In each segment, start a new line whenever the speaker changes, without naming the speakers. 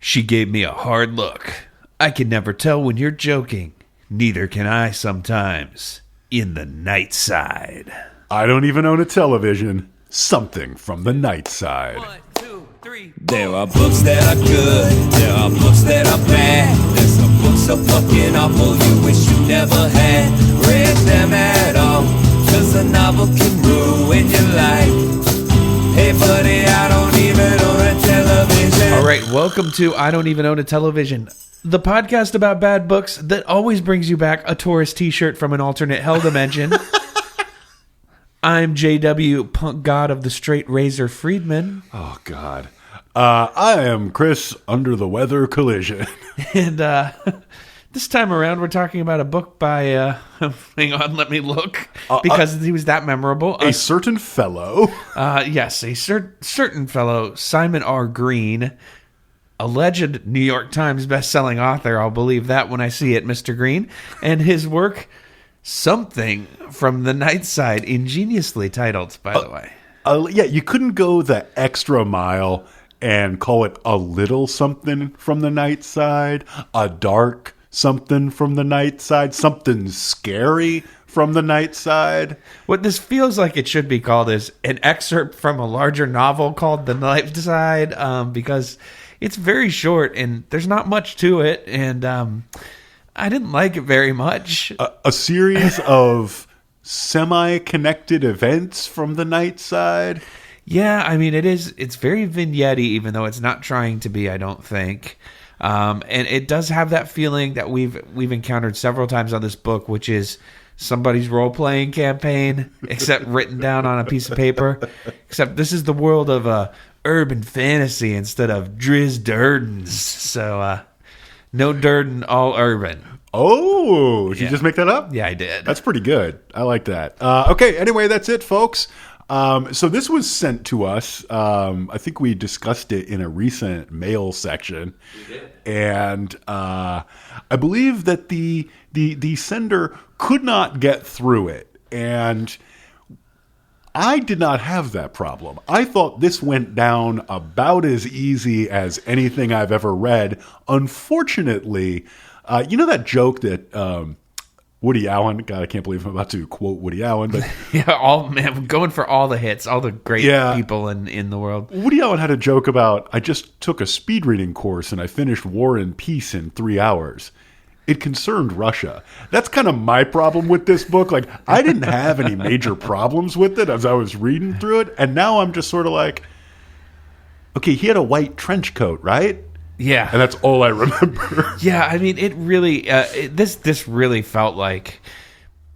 She gave me a hard look. I can never tell when you're joking. Neither can I sometimes. In the Nightside.
I don't even own a television. Something from the Nightside.
1, 2, 3. There are books that are good. There are books that are bad. There's some books so fucking awful you wish you never had read them at all. 'Cause a novel can ruin your life. Hey buddy, I don't even own a television.
All right, welcome to I Don't Even Own a Television, the podcast about bad books that always brings you back a Taurus t-shirt from an alternate hell dimension. I'm JW, punk god of the straight razor Friedman.
Oh, God. I am Chris, under the weather Collision.
And this time around, we're talking about a book by, hang on, let me look, because he was that memorable.
A certain fellow.
Yes, a certain fellow, Simon R. Green, alleged New York Times bestselling author. I'll believe that when I see it, Mr. Green. And his work, Something from the Nightside, ingeniously titled, by the way.
Yeah, you couldn't go the extra mile and call it a little something from the Nightside, a dark something from the Nightside, something scary from the Nightside.
What this feels like it should be called is an excerpt from a larger novel called The Nightside, because it's very short and there's not much to it, and I didn't like it very much.
A series of semi-connected events from the Nightside.
Yeah, I mean, it's very vignette-y, even though it's not trying to be, I don't think. And it does have that feeling that we've encountered several times on this book, which is somebody's role-playing campaign, except written down on a piece of paper. Except this is the world of urban fantasy instead of Driz Durdens. So, no Durden, all urban.
Oh, did you just make that up?
Yeah, I did.
That's pretty good. I like that. Okay, anyway, that's it, folks. So this was sent to us. I think we discussed it in a recent mail section. We did. And I believe that the sender could not get through it. And I did not have that problem. I thought this went down about as easy as anything I've ever read. Unfortunately, you know that joke that Woody Allen, God, I can't believe I'm about to quote Woody Allen, but
yeah, going for all the hits, all the great people in the world.
Woody Allen had a joke about, I just took a speed reading course and I finished War and Peace in 3 hours. It concerned Russia. That's kind of my problem with this book. Like, I didn't have any major problems with it as I was reading through it, and now I'm just sort of like, okay, he had a white trench coat, right?
Yeah.
And that's all I remember.
Yeah, I mean, it really, this really felt like,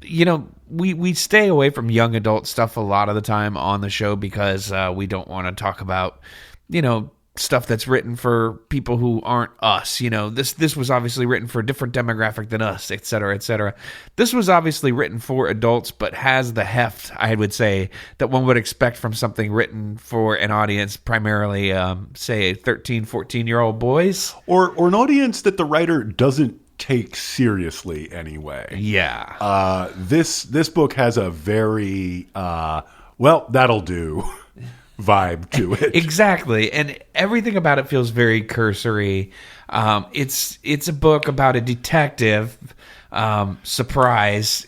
you know, we stay away from young adult stuff a lot of the time on the show because we don't want to talk about, you know, stuff that's written for people who aren't us. You know, this was obviously written for a different demographic than us, et cetera, et cetera. This was obviously written for adults, but has the heft, I would say, that one would expect from something written for an audience, primarily, say, 13, 14-year-old boys.
Or an audience that the writer doesn't take seriously anyway.
Yeah.
This book has a very, well, that'll do vibe to it.
Exactly. And everything about it feels very cursory. It's a book about a detective. Surprise.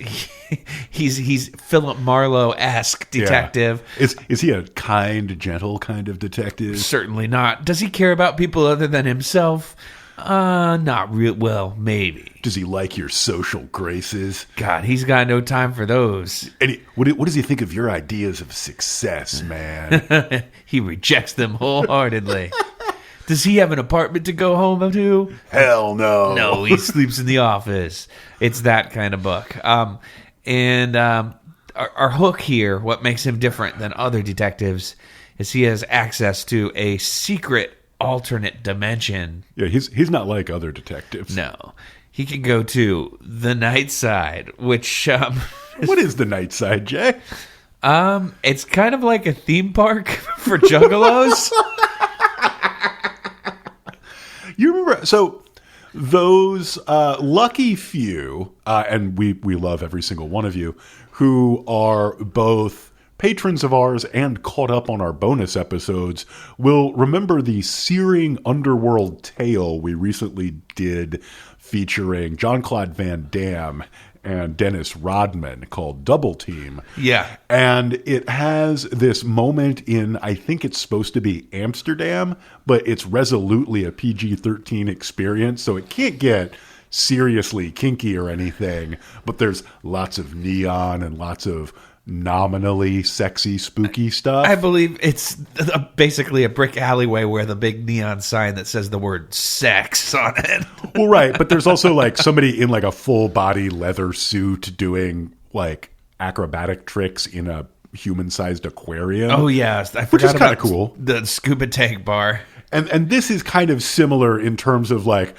He's Philip Marlowe-esque detective.
Yeah. Is he a kind, gentle kind of detective?
Certainly not. Does he care about people other than himself? Not real. Well, maybe.
Does he like your social graces?
God, he's got no time for those.
And what does he think of your ideas of success, man?
He rejects them wholeheartedly. Does he have an apartment to go home to?
Hell no.
No, he sleeps in the office. It's that kind of book. Our hook here, what makes him different than other detectives, is he has access to a secret alternate dimension.
Yeah, he's not like other detectives.
No. He can go to the Nightside, which
what is the Nightside, Jay?
It's kind of like a theme park for juggalos.
You remember, so those lucky few, and we love every single one of you, who are both patrons of ours and caught up on our bonus episodes will remember the searing underworld tale we recently did featuring Jean-Claude Van Damme and Dennis Rodman called Double Team.
Yeah.
And it has this moment in, I think it's supposed to be Amsterdam, but it's resolutely a PG-13 experience, so it can't get seriously kinky or anything, but there's lots of neon and lots of nominally sexy, spooky stuff.
I believe it's basically a brick alleyway where the big neon sign that says the word sex on it.
Well, right, but there's also like somebody in like a full body leather suit doing like acrobatic tricks in a human-sized aquarium.
Oh yeah, I
which
forgot
is kind of
about
cool.
The scuba tank bar.
And this is kind of similar in terms of like,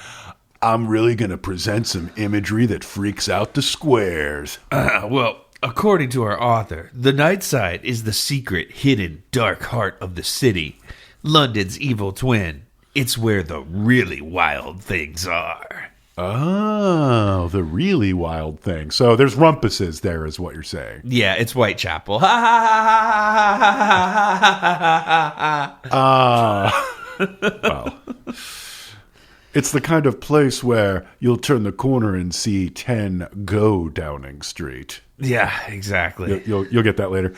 I'm really going to present some imagery that freaks out the squares.
Well, according to our author, the Nightside is the secret, hidden, dark heart of the city. London's evil twin. It's where the really wild things are.
Oh, the really wild thing. So there's rumpuses there is what you're saying.
Yeah, it's Whitechapel. Ha ha ha ha ha ha ha.
Well, it's the kind of place where you'll turn the corner and see 10 go Downing Street.
Yeah, exactly.
You'll get that later.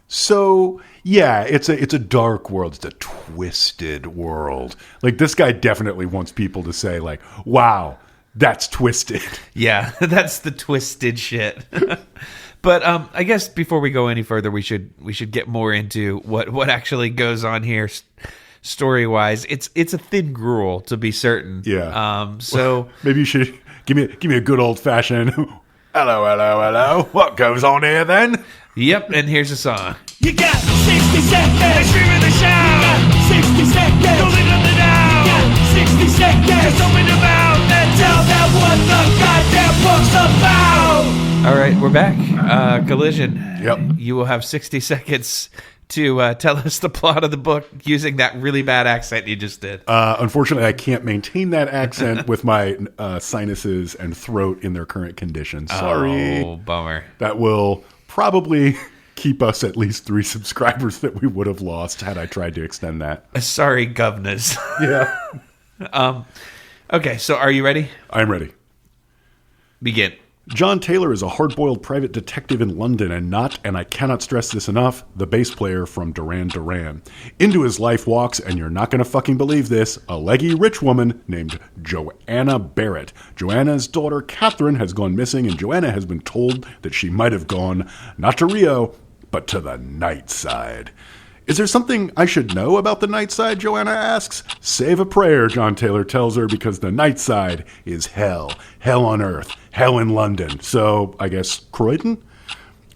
So yeah, it's a dark world. It's a twisted world. Like this guy definitely wants people to say like, "Wow, that's twisted."
Yeah, that's the twisted shit. But I guess before we go any further, we should get more into what actually goes on here, story wise. It's a thin gruel, to be certain.
Yeah.
So
maybe you should give me a good old fashioned. Hello. What goes on here then?
Yep, and here's a song.
You got 60 seconds. Streaming the show. You got 60 seconds. Don't leave nothing out. You got 60 seconds. Open your mouth and tell them what the goddamn book's about.
All right, we're back. Collision.
Yep.
You will have 60 seconds to tell us the plot of the book using that really bad accent you just did.
Unfortunately, I can't maintain that accent with my sinuses and throat in their current condition. Sorry.
Oh, bummer.
That will probably keep us at least 3 subscribers that we would have lost had I tried to extend that.
Sorry, governors.
Yeah.
Okay, so are you ready?
I'm ready.
Begin.
John Taylor is a hard-boiled private detective in London and not, and I cannot stress this enough, the bass player from Duran Duran. Into his life walks, and you're not going to fucking believe this, a leggy rich woman named Joanna Barrett. Joanna's daughter, Catherine, has gone missing, and Joanna has been told that she might have gone, not to Rio, but to the Nightside. Is there something I should know about the Nightside, Joanna asks. Save a prayer, John Taylor tells her, because the Nightside is hell. Hell on earth. Hell in London. So, I guess, Croydon?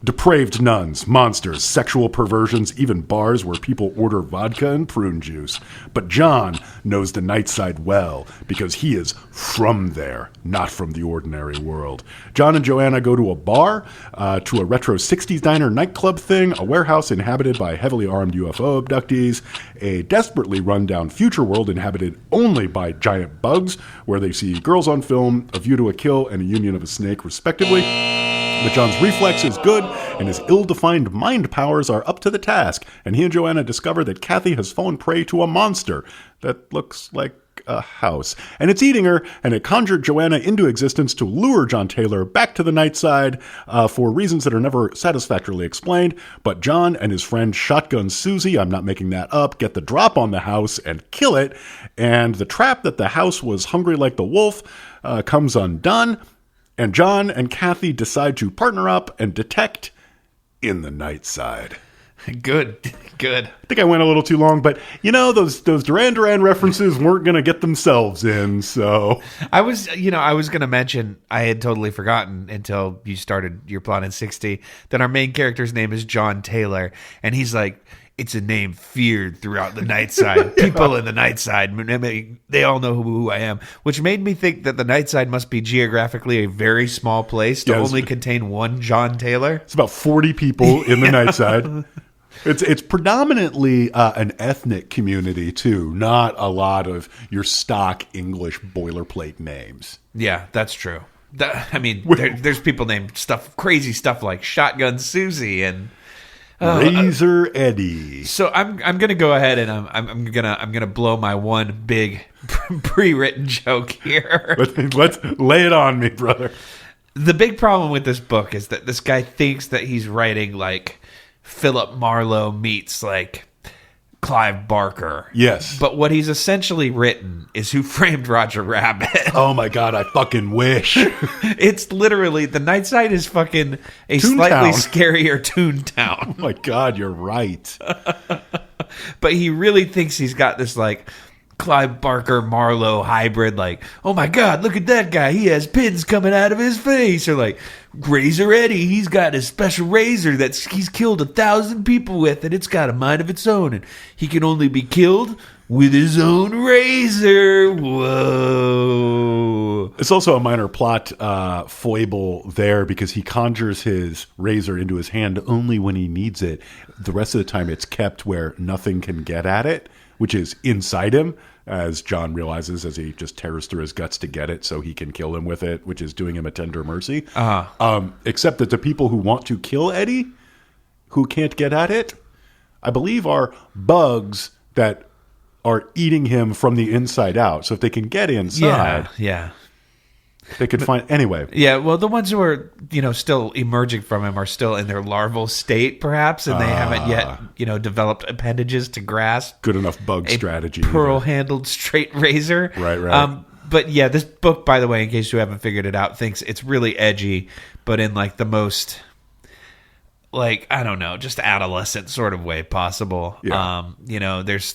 Depraved nuns, monsters, sexual perversions, even bars where people order vodka and prune juice. But John knows the Nightside well, because he is from there, not from the ordinary world. John and Joanna go to a bar, to a retro 60s diner nightclub thing, a warehouse inhabited by heavily armed UFO abductees, a desperately run-down future world inhabited only by giant bugs, where they see girls on film, A View to a Kill, and A Union of a Snake, respectively. But John's reflex is good, and his ill-defined mind powers are up to the task, and he and Joanna discover that Kathy has fallen prey to a monster that looks like a house. And it's eating her, and it conjured Joanna into existence to lure John Taylor back to the Nightside for reasons that are never satisfactorily explained. But John and his friend Shotgun Susie, I'm not making that up, get the drop on the house and kill it, and the trap that the house was hungry like the wolf comes undone. And John and Kathy decide to partner up and detect in the Nightside.
Good.
I think I went a little too long, but you know, those Duran Duran references weren't going to get themselves in, so.
I was going to mention, I had totally forgotten until you started your plot in 60, that our main character's name is John Taylor, and he's like, it's a name feared throughout the Nightside. People in the Nightside, they all know who I am, which made me think that the Nightside must be geographically a very small place to only contain one John Taylor.
It's about 40 people in the Nightside. It's predominantly an ethnic community, too, not a lot of your stock English boilerplate names.
Yeah, that's true. There's people named crazy stuff like Shotgun Susie and
Razor Eddie.
So I'm gonna go ahead and I'm gonna blow my one big pre-written joke here.
Let's lay it on me, brother.
The big problem with this book is that this guy thinks that he's writing like Philip Marlowe meets like Clive Barker.
Yes.
But what he's essentially written is Who Framed Roger Rabbit.
Oh my God, I fucking wish.
It's literally, the Nightside is fucking a
Toontown.
slightly scarier Toontown.
Oh my God, you're right.
But he really thinks he's got this like Clive Barker Marlowe hybrid, like, oh my God, look at that guy, he has pins coming out of his face, or like Razor Eddie, he's got a special razor that he's killed 1,000 people with, and it's got a mind of its own, and he can only be killed with his own razor. Whoa.
It's also a minor plot foible there because he conjures his razor into his hand only when he needs it. The rest of the time it's kept where nothing can get at it, which is inside him, as John realizes as he just tears through his guts to get it so he can kill him with it, which is doing him a tender mercy. Except that the people who want to kill Eddie, who can't get at it, I believe are bugs that are eating him from the inside out. So if they can get inside, they could find... Anyway.
Yeah, well, the ones who are, still emerging from him are still in their larval state, perhaps, and they haven't yet, developed appendages to grasp.
Good enough bug strategy.
Pearl-handled straight razor.
Right.
But yeah, this book, by the way, in case you haven't figured it out, thinks it's really edgy, but in like the most, like, I don't know, just adolescent sort of way possible.
Yeah.
There's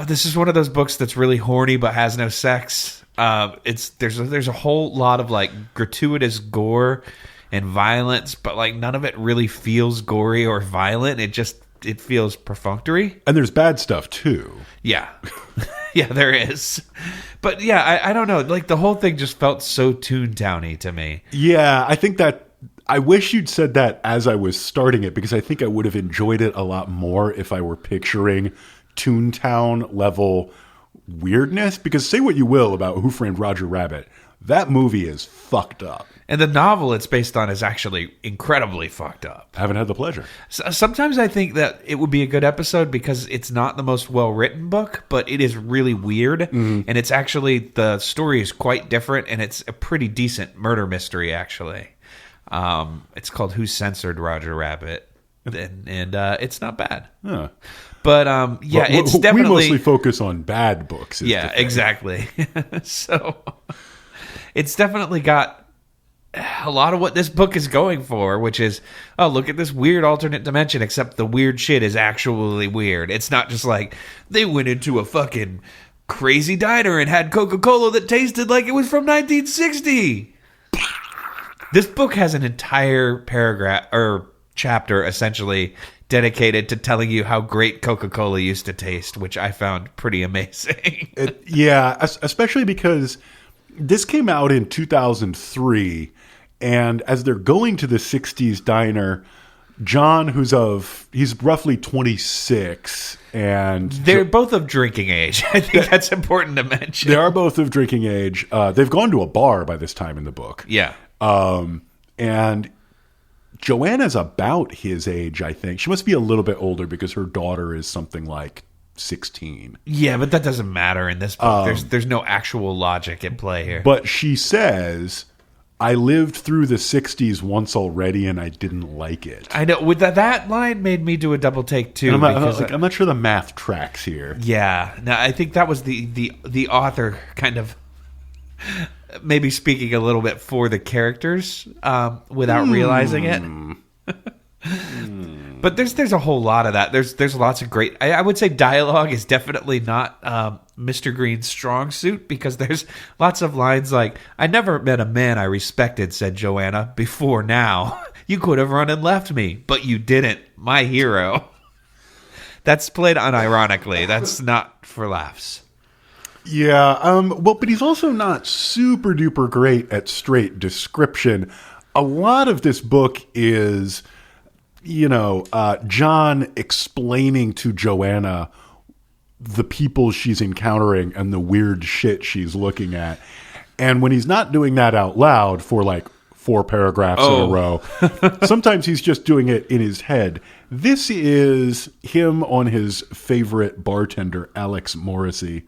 this is one of those books that's really horny but has no sex. There's a whole lot of like gratuitous gore and violence, but like none of it really feels gory or violent. It feels perfunctory.
And there's bad stuff too.
Yeah. Yeah, there is. But yeah, I don't know. Like the whole thing just felt so Toontowny to me.
Yeah, I think that I wish you'd said that as I was starting it, because I think I would have enjoyed it a lot more if I were picturing Toontown level weirdness. Because say what you will about Who Framed Roger Rabbit, that movie is fucked up.
And the novel it's based on is actually incredibly fucked up.
Haven't had the pleasure.
Sometimes I think that it would be a good episode because it's not the most well-written book, but it is really weird. Mm-hmm. And it's actually, the story is quite different, and it's a pretty decent murder mystery, actually. It's called Who Censored Roger Rabbit? And it's not bad.
Huh.
But it's definitely...
We mostly focus on bad books.
Yeah, exactly. So it's definitely got a lot of what this book is going for, which is, oh, look at this weird alternate dimension, except the weird shit is actually weird. It's not just like, they went into a fucking crazy diner and had Coca-Cola that tasted like it was from 1960. This book has an entire paragraph, or chapter, essentially, dedicated to telling you how great Coca-Cola used to taste, which I found pretty amazing.
Especially because this came out in 2003, and as they're going to the 60s diner, John, he's roughly 26, and...
They're both of drinking age. I think that's important to mention.
They are both of drinking age. They've gone to a bar by this time in the book.
Yeah.
And Joanna's about his age, I think. She must be a little bit older because her daughter is something like 16.
Yeah, but that doesn't matter in this book. There's no actual logic at play here.
But she says, I lived through the 60s once already and I didn't like it.
I know. With that line made me do a double take too.
I'm not sure the math tracks here.
Yeah. No, I think that was the author kind of maybe speaking a little bit for the characters without realizing it. But there's a whole lot of that. There's lots of great... I would say dialogue is definitely not Mr. Green's strong suit, because there's lots of lines like, I never met a man I respected, said Joanna, before now. You could have run and left me, but you didn't. My hero. That's played unironically. That's not for laughs.
Yeah, but he's also not super duper great at straight description. A lot of this book is... John explaining to Joanna the people she's encountering and the weird shit she's looking at. And when he's not doing that out loud for like 4 paragraphs in a row, sometimes he's just doing it in his head. This is him on his favorite bartender, Alex Morrissey.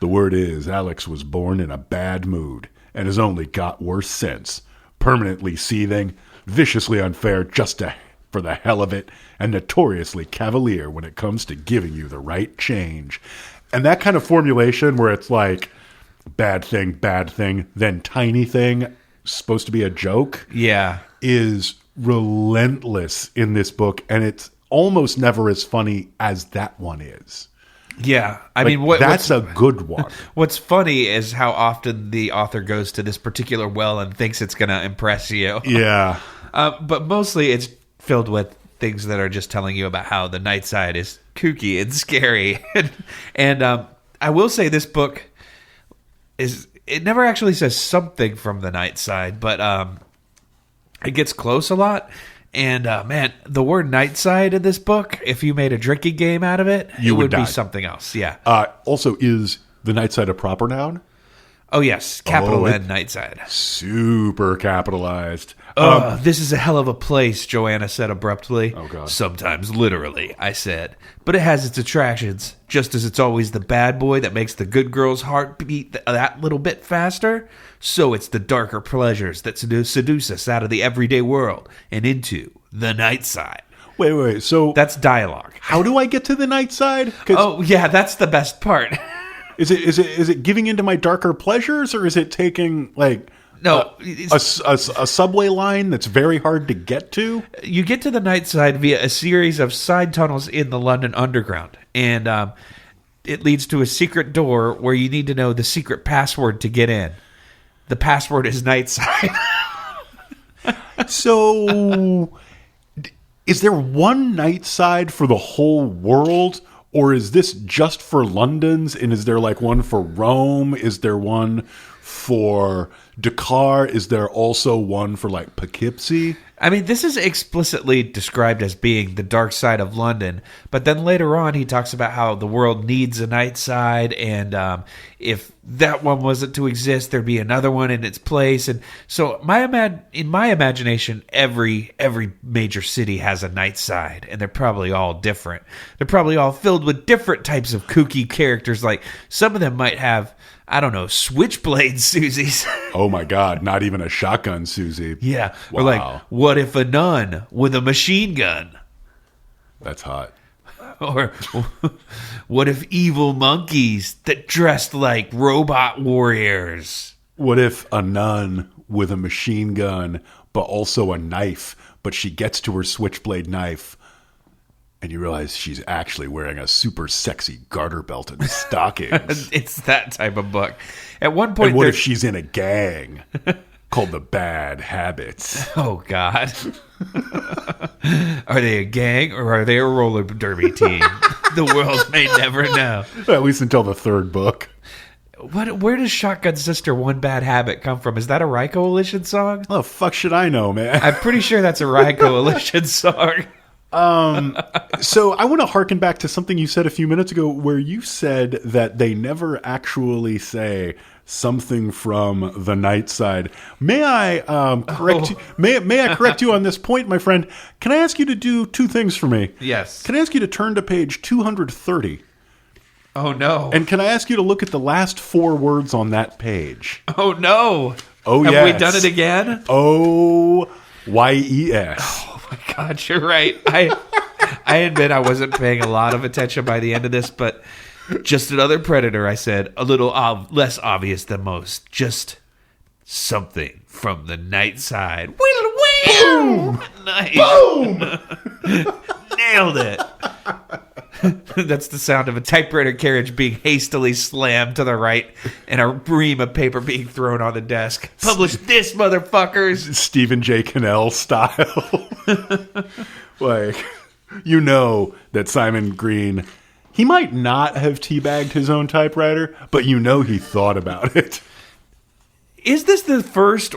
The word is, Alex was born in a bad mood and has only got worse since. Permanently seething, viciously unfair for the hell of it, and notoriously cavalier when it comes to giving you the right change. And that kind of formulation where it's like, bad thing, then tiny thing, supposed to be a joke, is relentless in this book, and it's almost never as funny as that one is.
Yeah, I
Like,
mean,
that's a good one.
What's funny is how often the author goes to this particular well and thinks it's going to impress you.
Yeah.
But mostly it's filled with things that are just telling you about how the Nightside is kooky and scary. and I will say this book it never actually says something from the Nightside, but it gets close a lot. And man, the word Nightside in this book, if you made a drinking game out of it, it would
die.
be something else. Yeah.
Also, is the Nightside a proper noun?
Oh, yes. Capital N, Nightside.
Super capitalized.
This is a hell of a place, Joanna said abruptly.
Oh, God.
Sometimes literally, I said. But it has its attractions. Just as it's always the bad boy that makes the good girl's heart beat that little bit faster, so it's the darker pleasures that seduce us out of the everyday world and into the Nightside.
Wait. So
That's dialogue.
how do I get to the Nightside?
Oh, yeah, that's the best part.
Is it giving into my darker pleasures, or is it taking like
No,
a subway line that's very hard to get to?
you get to the Nightside via a series of side tunnels in the London Underground, and it leads to a secret door where you need to know the secret password to get in. The password is Nightside.
So, is there one Nightside for the whole world? Or is this just for London's? And is there like one for Rome? Is there one for Dakar? Is there also one for like Poughkeepsie?
I mean, this is explicitly described as being the dark side of London, but then later on he talks about how the world needs a Nightside, and if that one wasn't to exist, there'd be another one in its place. And so in my imagination, every major city has a Nightside, and they're probably all different. They're probably all filled with different types of kooky characters. Like some of them might have, I don't know, switchblade Susies.
Oh my God, not even a shotgun Susie.
Yeah.
Wow.
Or like, what if a nun with a machine gun?
That's hot.
Or what if evil monkeys that dressed like robot warriors?
What if a nun with a machine gun, but also a knife, but she gets to her switchblade knife, and you realize she's actually wearing a super sexy garter belt and stockings?
It's that type of book. At one point,
And what if she's in a gang called the Bad Habits?
Oh, God. Are they a gang or are they a roller derby team? The world may never know.
At least until the third book.
Where does Shotgun Sister One Bad Habit come from? Is that a Rye Coalition song?
Oh, fuck should I know, man?
I'm pretty sure that's a Rye Coalition song.
So I want to harken back to something you said a few minutes ago where you said that they never actually say something from the Nightside. May I correct you? May I correct you on this point, my friend? Can I ask you to do two things for me?
Yes.
Can I ask you to turn to page 230?
Oh, no.
And can I ask you to look at the last 4 words on that page?
Oh, no.
Oh,
Have
yes.
we done it again?
OYES.
Oh, my God, you're right. I admit I wasn't paying a lot of attention by the end of this, but just another predator, I said. A little less obvious than most. Just something from the Nightside. Boom! Nice.
Boom!
Nailed it. That's the sound of a typewriter carriage being hastily slammed to the right and a ream of paper being thrown on the desk. Publish this, motherfuckers!
Stephen J. Cannell style. Like, you know that Simon Green, he might not have teabagged his own typewriter, but you know he thought about it.
Is this the first...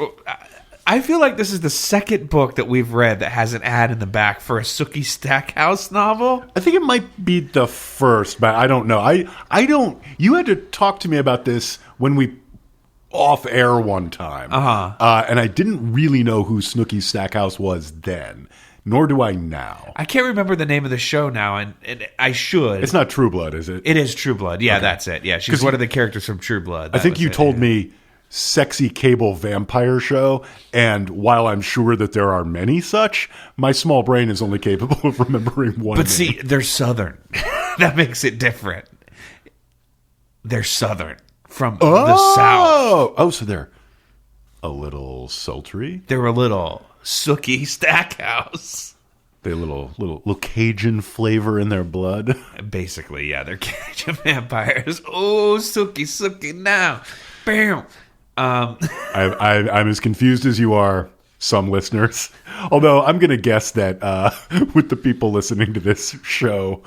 I feel like this is the second book that we've read that has an ad in the back for a Sookie Stackhouse novel.
I think it might be the first, but I don't know. I don't... You had to talk to me about this when we off air one time. And I didn't really know who Snooki Stackhouse was then, nor do I now.
I can't remember the name of the show now, and I should.
It's not True Blood, is it?
It is True Blood. Yeah, that's it. Yeah, she's one of the characters from True Blood.
I think you told me sexy cable vampire show, and while I'm sure that there are many such, my small brain is only capable of remembering one.
But see, they're Southern. That makes it different. They're Southern from the South.
Oh, so they're a little sultry?
They're a little Sookie Stackhouse.
They little Cajun flavor in their blood.
Basically, yeah, they're Cajun vampires. Oh, Sookie now. Bam.
I'm as confused as you are, some listeners. Although I'm going to guess that with the people listening to this show,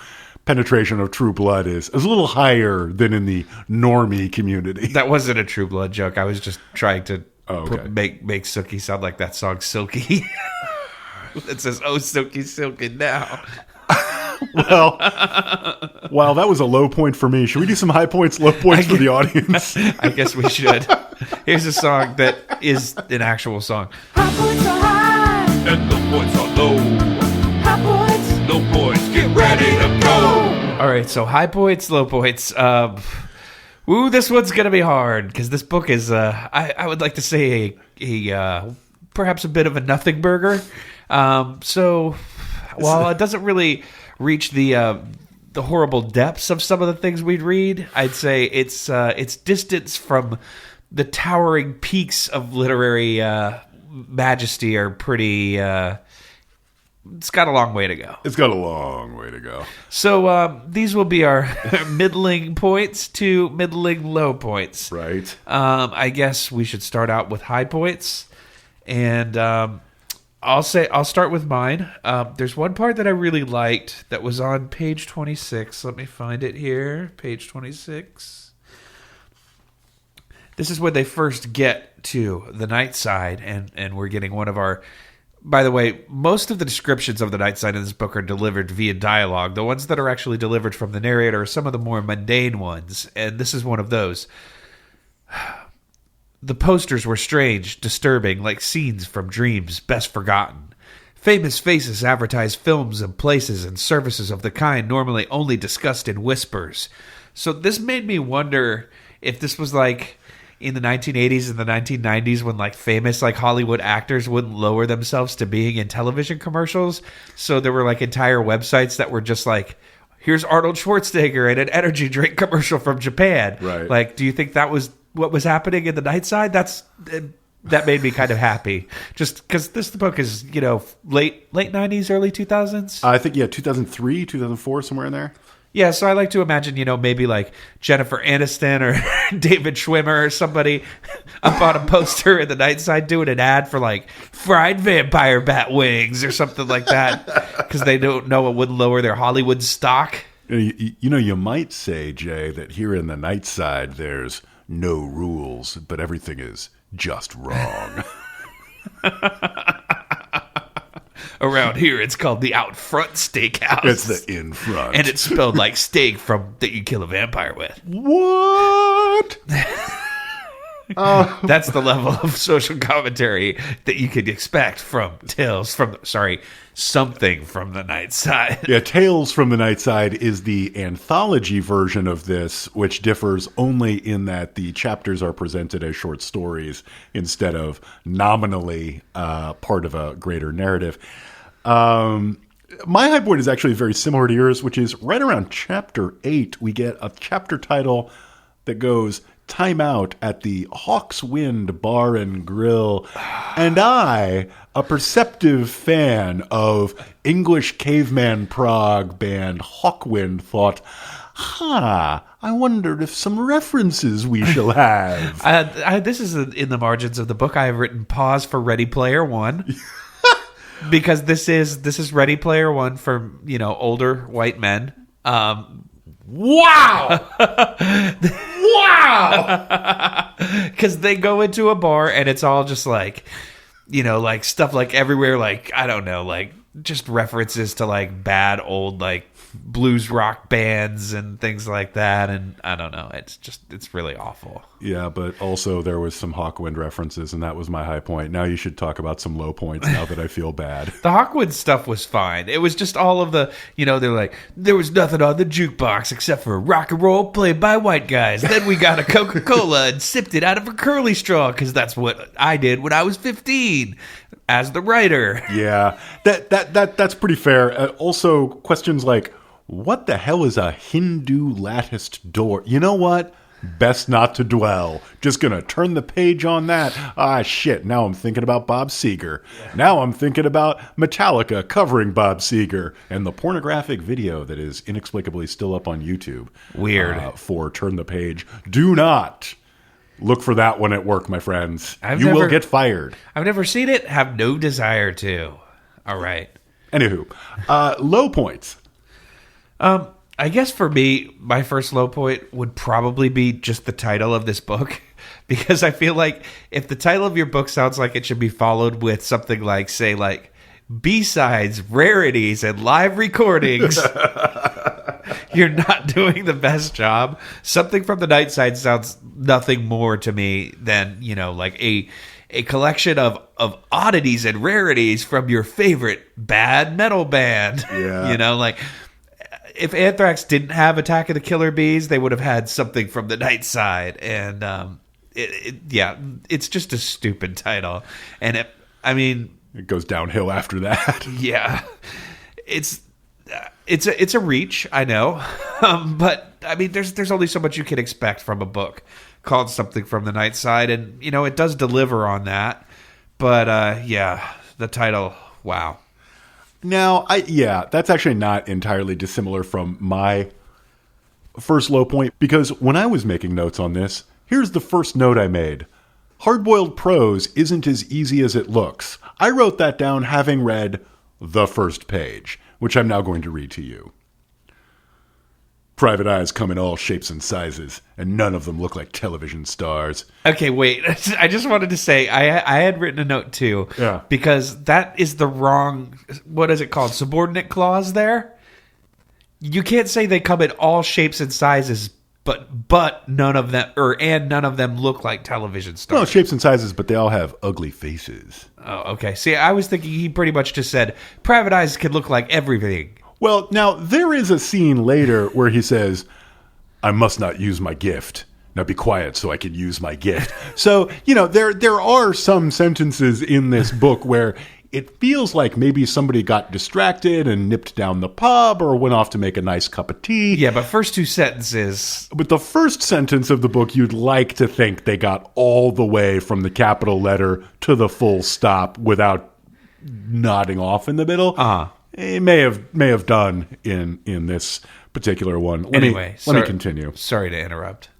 penetration of True Blood is a little higher than in the normie community.
That wasn't a True Blood joke. I was just trying to make Sookie sound like that song Silky. It says, oh, Silky now.
Well, wow, that was a low point for me. Should we do some high points, low points for the audience?
I guess we should. Here's a song that is an actual song.
High points are high, and low points are low. High points, low points, get ready to go.
All right, so high points, low points. This one's going to be hard because this book is, I would like to say, a perhaps a bit of a nothing burger. So while it doesn't really reach the horrible depths of some of the things we'd read, I'd say its distance from the towering peaks of literary majesty are pretty. It's got a long way to go.
It's got a long way to go.
So these will be our middling points to middling low points.
Right.
I guess we should start out with high points, and I'll start with mine. There's one part that I really liked that was on page 26. Let me find it here. Page 26. This is when they first get to the Nightside, and we're getting one of our... By the way, most of the descriptions of the Nightside in this book are delivered via dialogue. The ones that are actually delivered from the narrator are some of the more mundane ones, and this is one of those. The posters were strange, disturbing, like scenes from dreams best forgotten. Famous faces advertised films and places and services of the kind normally only discussed in whispers. So this made me wonder if this was like in the 1980s and the 1990s when like famous like Hollywood actors wouldn't lower themselves to being in television commercials. So there were like entire websites that were just like, here's Arnold Schwarzenegger in an energy drink commercial from Japan.
Right.
Like, do you think that was what was happening in the Nightside? That made me kind of happy, just because this book is, late 90s, early 2000s.
I think 2003, 2004, somewhere in there.
Yeah, so I like to imagine, maybe like Jennifer Aniston or David Schwimmer or somebody up on a poster in the Nightside doing an ad for like fried vampire bat wings or something like that, because they don't know it would lower their Hollywood stock.
You might say, Jay, that here in the Nightside there's no rules, but everything is just wrong.
Around here, it's called the Out Front Steakhouse.
It's the in front.
And it's spelled like steak that you kill a vampire with.
What?
That's the level of social commentary that you could expect from something from the Nightside.
Yeah, Tales from the Nightside is the anthology version of this, which differs only in that the chapters are presented as short stories instead of nominally part of a greater narrative. My high point is actually very similar to yours, which is right around chapter 8, we get a chapter title that goes, Time Out at the Hawkswind Bar and Grill. And I, a perceptive fan of English caveman prog band Hawkwind, thought, I wondered if some references we shall have.
This is in the margins of the book. I have written pause for Ready Player One. Because this is Ready Player One for, older white men.
Wow! Wow!
Because they go into a bar and it's all just like, like stuff like everywhere, like, I don't know, like just references to like bad old like blues rock bands and things like that. And I don't know. It's really awful.
Yeah, but also there was some Hawkwind references, and that was my high point. Now you should talk about some low points now that I feel bad.
The Hawkwind stuff was fine. It was just all of the, they're like, there was nothing on the jukebox except for rock and roll played by white guys. Then we got a Coca-Cola and sipped it out of a curly straw because that's what I did when I was 15 as the writer.
Yeah, that's pretty fair. Also, questions like, what the hell is a Hindu latticed door? You know what? Best not to dwell. Just gonna turn the page on that. Ah, shit. Now I'm thinking about Bob Seger. Now I'm thinking about Metallica covering Bob Seger and the pornographic video that is inexplicably still up on YouTube.
Weird.
For Turn the Page. Do not look for that one at work, my friends. You will get fired.
I've never seen it. Have no desire to. All right.
Anywho, low points.
I guess for me, my first low point would probably be just the title of this book. Because I feel like if the title of your book sounds like it should be followed with something like, say, like B-sides, rarities, and live recordings, you're not doing the best job. Something from the Nightside sounds nothing more to me than, like a collection of oddities and rarities from your favorite bad metal band.
Yeah.
Like if Anthrax didn't have Attack of the Killer Bees, they would have had something from the Nightside. And it's just a stupid title. And
it goes downhill after that.
Yeah, it's a reach, I know, but there's only so much you can expect from a book called Something from the Nightside, and it does deliver on that. But the title, wow.
Now, that's actually not entirely dissimilar from my first low point, because when I was making notes on this, here's the first note I made. Hard-boiled prose isn't as easy as it looks. I wrote that down having read the first page, which I'm now going to read to you. Private eyes come in all shapes and sizes, and none of them look like television stars.
Okay, wait. I just wanted to say, I had written a note too.
Yeah.
Because that is the wrong, what is it called, subordinate clause there? You can't say they come in all shapes and sizes, but none of them, and none of them look like television stars.
No, shapes and sizes, but they all have ugly faces.
Oh, okay. See, I was thinking he pretty much just said, private eyes can look like everything.
Well, now, there is a scene later where he says, I must not use my gift. Now be quiet so I can use my gift. So, there are some sentences in this book where it feels like maybe somebody got distracted and nipped down the pub or went off to make a nice cup of tea.
Yeah, but first two sentences.
But the first sentence of the book, you'd like to think they got all the way from the capital letter to the full stop without nodding off in the middle.
Uh-huh.
It may have done in this particular one. Let me continue.
Sorry to interrupt.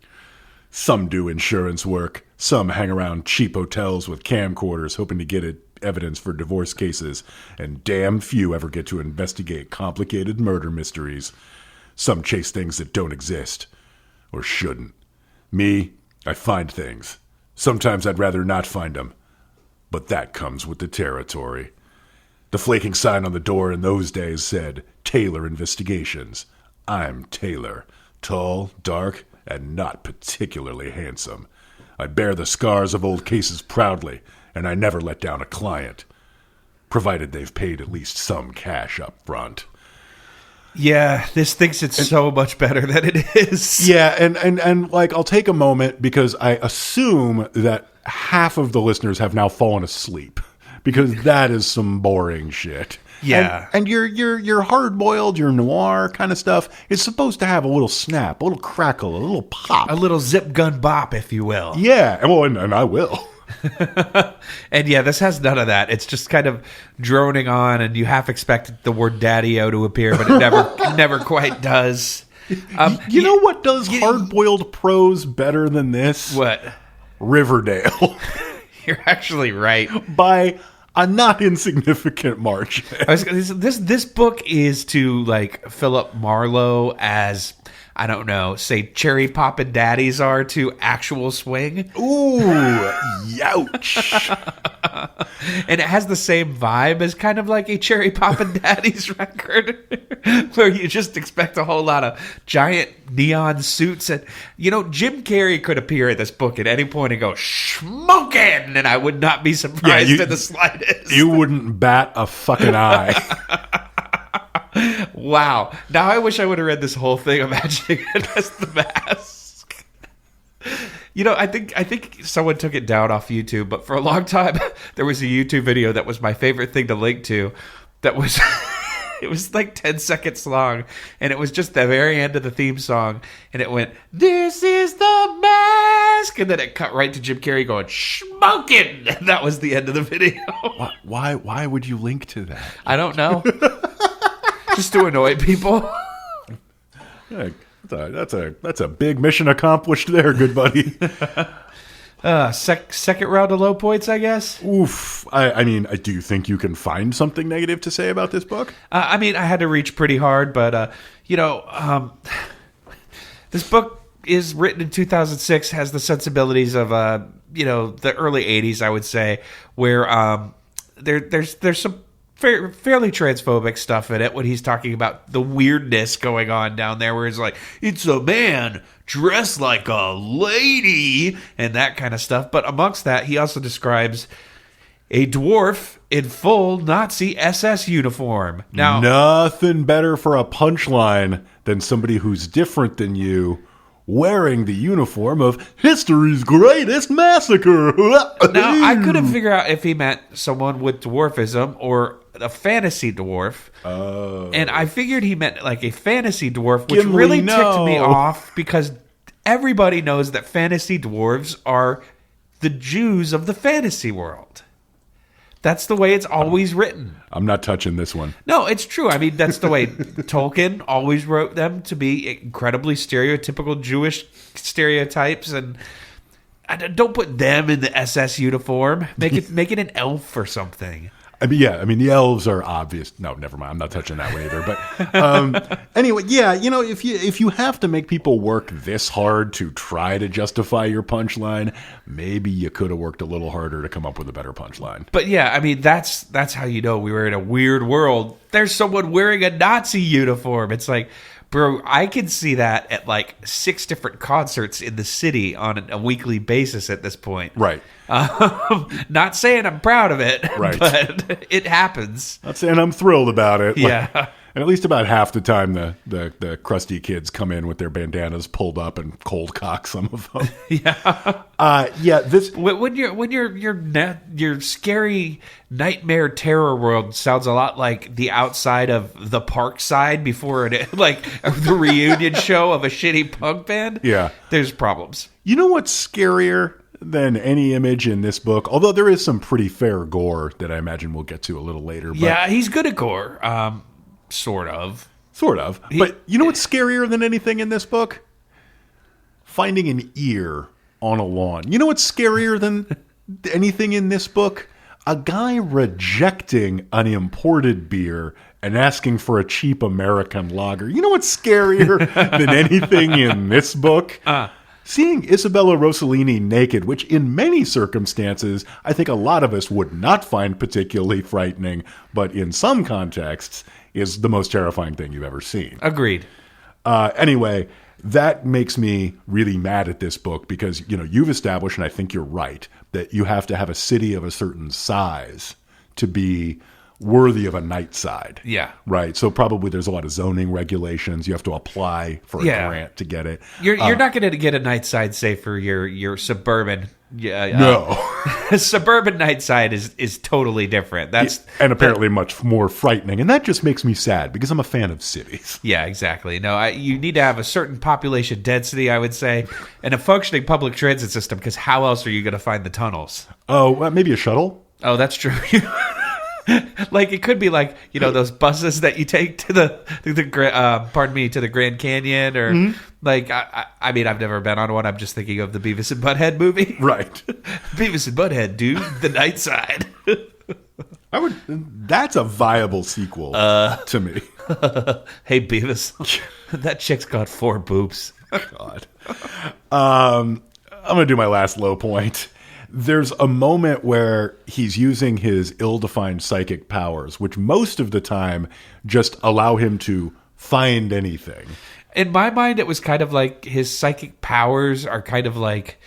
Some do insurance work. Some hang around cheap hotels with camcorders hoping to get evidence for divorce cases. And damn few ever get to investigate complicated murder mysteries. Some chase things that don't exist. Or shouldn't. Me, I find things. Sometimes I'd rather not find them. But that comes with the territory. The flaking sign on the door in those days said, Taylor Investigations. I'm Taylor. Tall, dark, and not particularly handsome. I bear the scars of old cases proudly, and I never let down a client. Provided they've paid at least some cash up front.
Yeah, this thinks it's so much better than it is.
Yeah, and I'll take a moment because I assume that half of the listeners have now fallen asleep. Because that is some boring shit.
Yeah.
And your hard-boiled, your noir kind of stuff is supposed to have a little snap, a little crackle, a little pop.
A little zip gun bop, if you will.
Yeah, and I will.
And yeah, this has none of that. It's just kind of droning on, and you half expect the word daddy-o to appear, but it never quite does.
You know what does hard-boiled prose better than this?
What?
Riverdale.
You're actually right.
By a not insignificant margin.
This book is to like Philip Marlowe as, I don't know, say Cherry Poppin' Daddies are to Actual Swing.
Ooh, youch.
And it has the same vibe as kind of like a Cherry Poppin' Daddy's record, where you just expect a whole lot of giant neon suits. And, Jim Carrey could appear in this book at any point and go, "Smoking!" And I would not be surprised in the slightest.
You wouldn't bat a fucking eye.
Wow. Now I wish I would have read this whole thing imagining it as the mask. I think someone took it down off YouTube, but for a long time there was a YouTube video that was my favorite thing to link to. That was it was like 10 seconds long, and it was just the very end of the theme song, and it went, "This is the mask," and then it cut right to Jim Carrey going, "Smoking," and that was the end of the video.
Why would you link to that?
I don't know. Just to annoy people.
Yeah, that's a big mission accomplished there, good buddy.
Second round of low points, I guess.
Oof. I mean, do you think you can find something negative to say about this book?
I had to reach pretty hard, but this book is written in 2006, has the sensibilities of the early 80s, I would say, where there's some fairly transphobic stuff in it when he's talking about the weirdness going on down there, where he's like, "It's a man dressed like a lady," and that kind of stuff. But amongst that, he also describes a dwarf in full Nazi SS uniform. Now,
nothing better for a punchline than somebody who's different than you wearing the uniform of history's greatest massacre.
Now, I couldn't figure out if he meant someone with dwarfism or a fantasy dwarf.
Oh.
And I figured he meant like a fantasy dwarf, which
Gimli,
really
no.
ticked me off because everybody knows that fantasy dwarves are the Jews of the fantasy world. That's the way it's always written.
I'm not touching this one.
No, it's true. That's the way Tolkien always wrote them, to be incredibly stereotypical Jewish stereotypes, and don't put them in the SS uniform. Make it an elf or something.
The elves are obvious. No, never mind. I'm not touching that way either. But anyway, yeah, if you have to make people work this hard to try to justify your punchline, maybe you could have worked a little harder to come up with a better punchline.
But yeah, that's how we were in a weird world. There's someone wearing a Nazi uniform. It's like, bro, I can see that at like 6 different concerts in the city on a weekly basis at this point.
Right.
Not saying I'm proud of it,
right,
but it happens.
Not saying I'm thrilled about it.
Yeah.
And at least about half the time, the crusty kids come in with their bandanas pulled up and cold cock some of them.
Yeah.
This
when your scary nightmare terror world sounds a lot like the outside of the Park Side before like the reunion show of a shitty punk band.
Yeah,
there's problems. You
know what's scarier than any image in this book? Although there is some pretty fair gore that I imagine we'll get to a little later. But
yeah, he's good at gore. Sort of.
But you know what's scarier than anything in this book? Finding an ear on a lawn. You know what's scarier than anything in this book? A guy rejecting an imported beer and asking for a cheap American lager. You know what's scarier than anything in this book? Seeing Isabella Rossellini naked, which in many circumstances I think a lot of us would not find particularly frightening, but in some contexts is the most terrifying thing you've ever seen.
Agreed.
Anyway, that makes me really mad at this book because, you've established, and I think you're right, that you have to have a city of a certain size to be worthy of a Nightside.
Yeah.
Right. So probably there's a lot of zoning regulations. You have to apply for a grant to get it.
You're not going to get a Nightside, say, for your suburban.
No.
Suburban Nightside is totally different.
And apparently much more frightening. And that just makes me sad because I'm a fan of cities.
Yeah, exactly. No, you need to have a certain population density, I would say, and a functioning public transit system, because how else are you going to find the tunnels?
Oh, maybe a shuttle?
Oh, that's true. Like it could be like those buses that you take to the Grand Canyon, or like I've never been on one. I'm just thinking of the Beavis and Butthead movie,
right?
Beavis and Butthead, dude, the Nightside.
That's a viable sequel to me.
Hey Beavis, that chick's got 4 boobs.
God. I'm gonna do my last low point. there's a moment where he's using his ill-defined psychic powers, which most of the time just allow him to find anything.
In my mind, it was kind of like his psychic powers are kind of like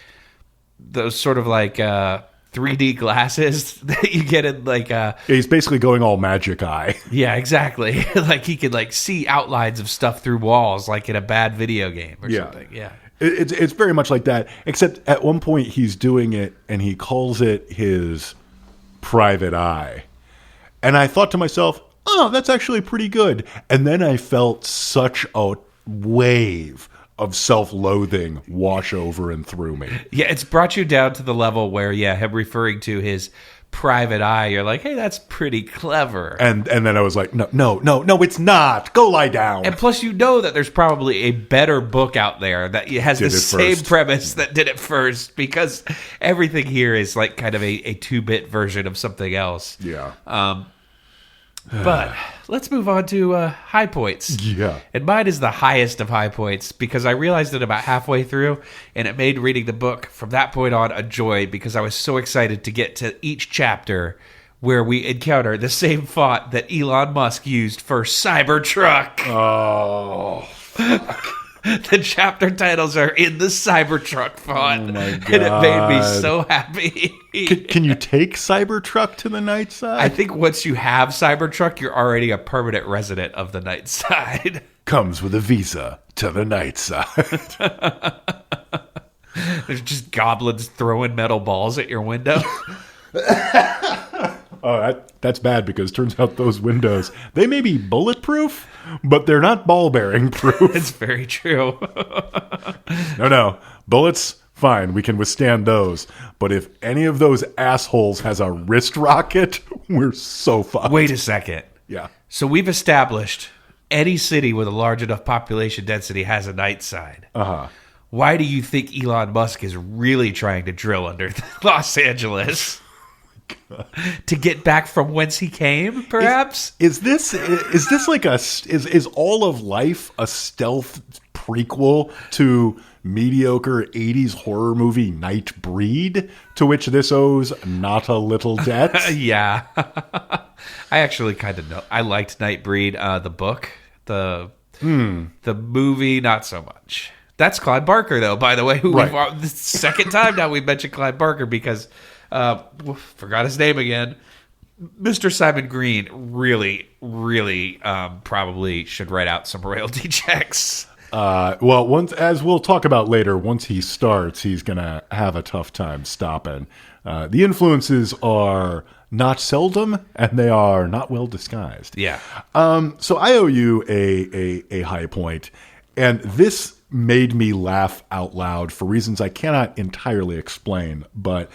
those sort of like 3D glasses that you get in like
he's basically going all magic eye.
Yeah, exactly. Like he could like see outlines of stuff through walls, like in a bad video game or something. Yeah.
It's very much like that, except at one point he's doing it and he calls it his private eye. And I thought to myself, oh, that's actually pretty good. And then I felt such a wave of self-loathing wash over and through me.
Yeah, it's brought you down to the level where, him referring to his private eye, you're like, hey, that's pretty clever.
And then I was like, no, it's not. Go lie down.
And plus, you know that there's probably a better book out there that has the same premise that did it first, because everything here is like kind of a 2-bit version of something else.
Yeah.
But let's move on to high points.
Yeah.
And mine is the highest of high points because I realized it about halfway through, and it made reading the book from that point on a joy because I was so excited to get to each chapter where we encounter the same font that Elon Musk used for Cybertruck.
Oh, fuck.
The chapter titles are in the Cybertruck font.
Oh my God.
And it made me so happy.
Can you take Cybertruck to the Nightside?
I think once you have Cybertruck, you're already a permanent resident of the Nightside.
Comes with a visa to the Nightside.
There's just goblins throwing metal balls at your window.
Oh, that's bad because it turns out those windows, they may be bulletproof, but they're not ball-bearing proof.
It's very true.
No. Bullets, fine. We can withstand those. But if any of those assholes has a wrist rocket, we're so fucked.
Wait a second.
Yeah.
So we've established any city with a large enough population density has a Nightside.
Uh-huh.
Why do you think Elon Musk is really trying to drill under Los Angeles? To get back from whence he came, perhaps?
Is this like is all of life a stealth prequel to mediocre 80s horror movie Nightbreed, to which this owes not a little debt?
Yeah. I actually kind of know. I liked Nightbreed, the book. The movie, not so much. That's Clive Barker, though, by the way.
Right.
The second time now we've mentioned Clive Barker because... forgot his name again. Mr. Simon Green really probably should write out some royalty checks.
Well, as we'll talk about later, once he starts, he's going to have a tough time stopping. The influences are not seldom, and they are not well disguised.
Yeah.
So I owe you a high point, and this made me laugh out loud for reasons I cannot entirely explain, but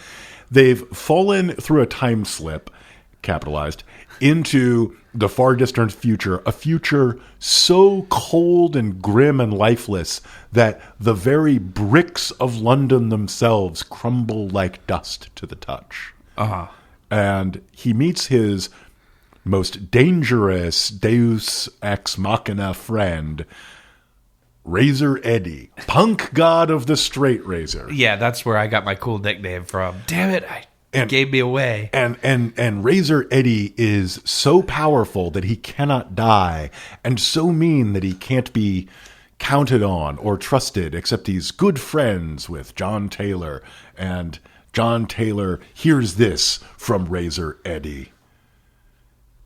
they've fallen through a time slip, capitalized, into the far distant future, a future so cold and grim and lifeless that the very bricks of London themselves crumble like dust to the touch.
Uh-huh.
And he meets his most dangerous Deus ex machina friend, Razor Eddie, punk god of the straight razor.
Yeah, that's where I got my cool nickname from. Damn it, it gave me away.
And Razor Eddie is so powerful that he cannot die, and so mean that he can't be counted on or trusted, except he's good friends with John Taylor. And John Taylor hears this from Razor Eddie.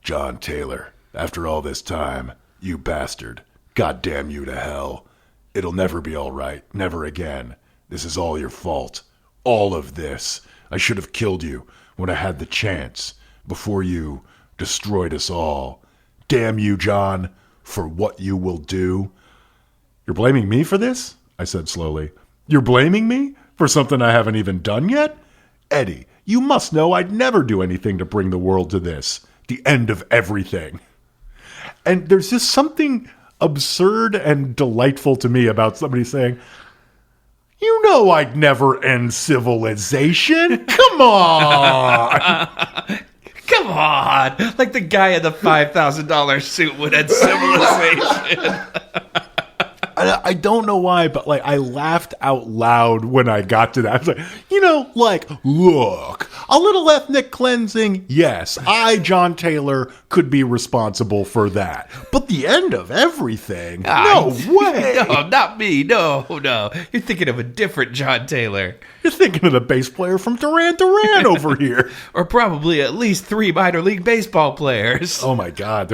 John Taylor, after all this time, you bastard. God damn you to hell. It'll never be all right. Never again. This is all your fault. All of this. I should have killed you when I had the chance, before you destroyed us all. Damn you, John, for what you will do. You're blaming me for this? I said slowly. You're blaming me for something I haven't even done yet? Eddie, you must know I'd never do anything to bring the world to this. The end of everything. And there's just something absurd and delightful to me about somebody saying, you know I'd never end civilization. Come on.
Come on. Like the guy in the $5,000 suit would end civilization.
I don't know why, but like I laughed out loud when I got to that. I was like, look, a little ethnic cleansing. Yes, John Taylor, could be responsible for that. But the end of everything? No way.
No, not me. No. You're thinking of a different John Taylor.
You're thinking of the bass player from Duran Duran over here.
Or probably at least 3 minor league baseball players.
Oh my God.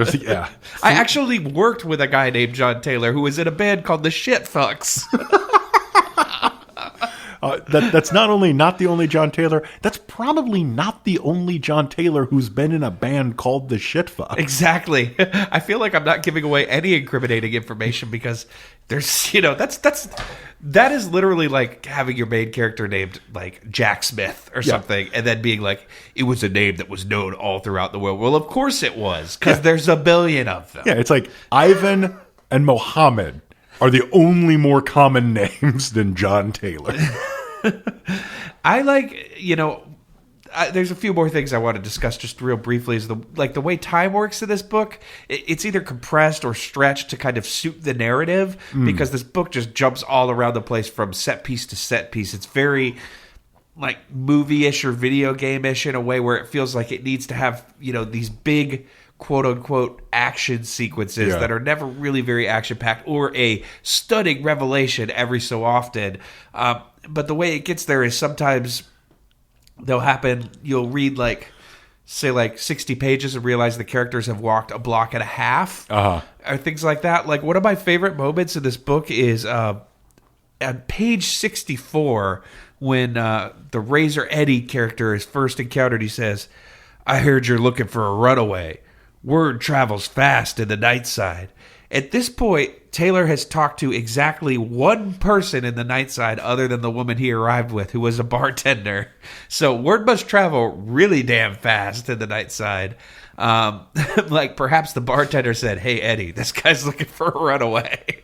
I actually worked with a guy named John Taylor who was in a band called the Shit Fucks.
That's not the only John Taylor. That's probably not the only John Taylor who's been in a band called the Shit Fuck.
Exactly. I feel like I'm not giving away any incriminating information because there's, that is literally like having your main character named like Jack Smith or something, and then being like, it was a name that was known all throughout the world. Well, of course it was, because there's a billion of them.
Yeah, it's like Ivan and Mohammed are the only more common names than John Taylor.
I like, there's a few more things I want to discuss just real briefly. Is the way time works in this book. It's either compressed or stretched to kind of suit the narrative, because this book just jumps all around the place from set piece to set piece. It's very like movie-ish or video game-ish in a way where it feels like it needs to have, these big quote-unquote action sequences that are never really very action-packed, or a stunning revelation every so often. But the way it gets there is sometimes they'll happen, you'll read say 60 pages and realize the characters have walked a block and a half, or things like that. Like, one of my favorite moments in this book is at page 64 when the Razor Eddie character is first encountered. He says, "I heard you're looking for a runaway. Word travels fast in the Nightside." At this point, Taylor has talked to exactly one person in the Nightside other than the woman he arrived with, who was a bartender. So word must travel really damn fast in the Nightside. Like perhaps the bartender said, "Hey, Eddie, this guy's looking for a runaway."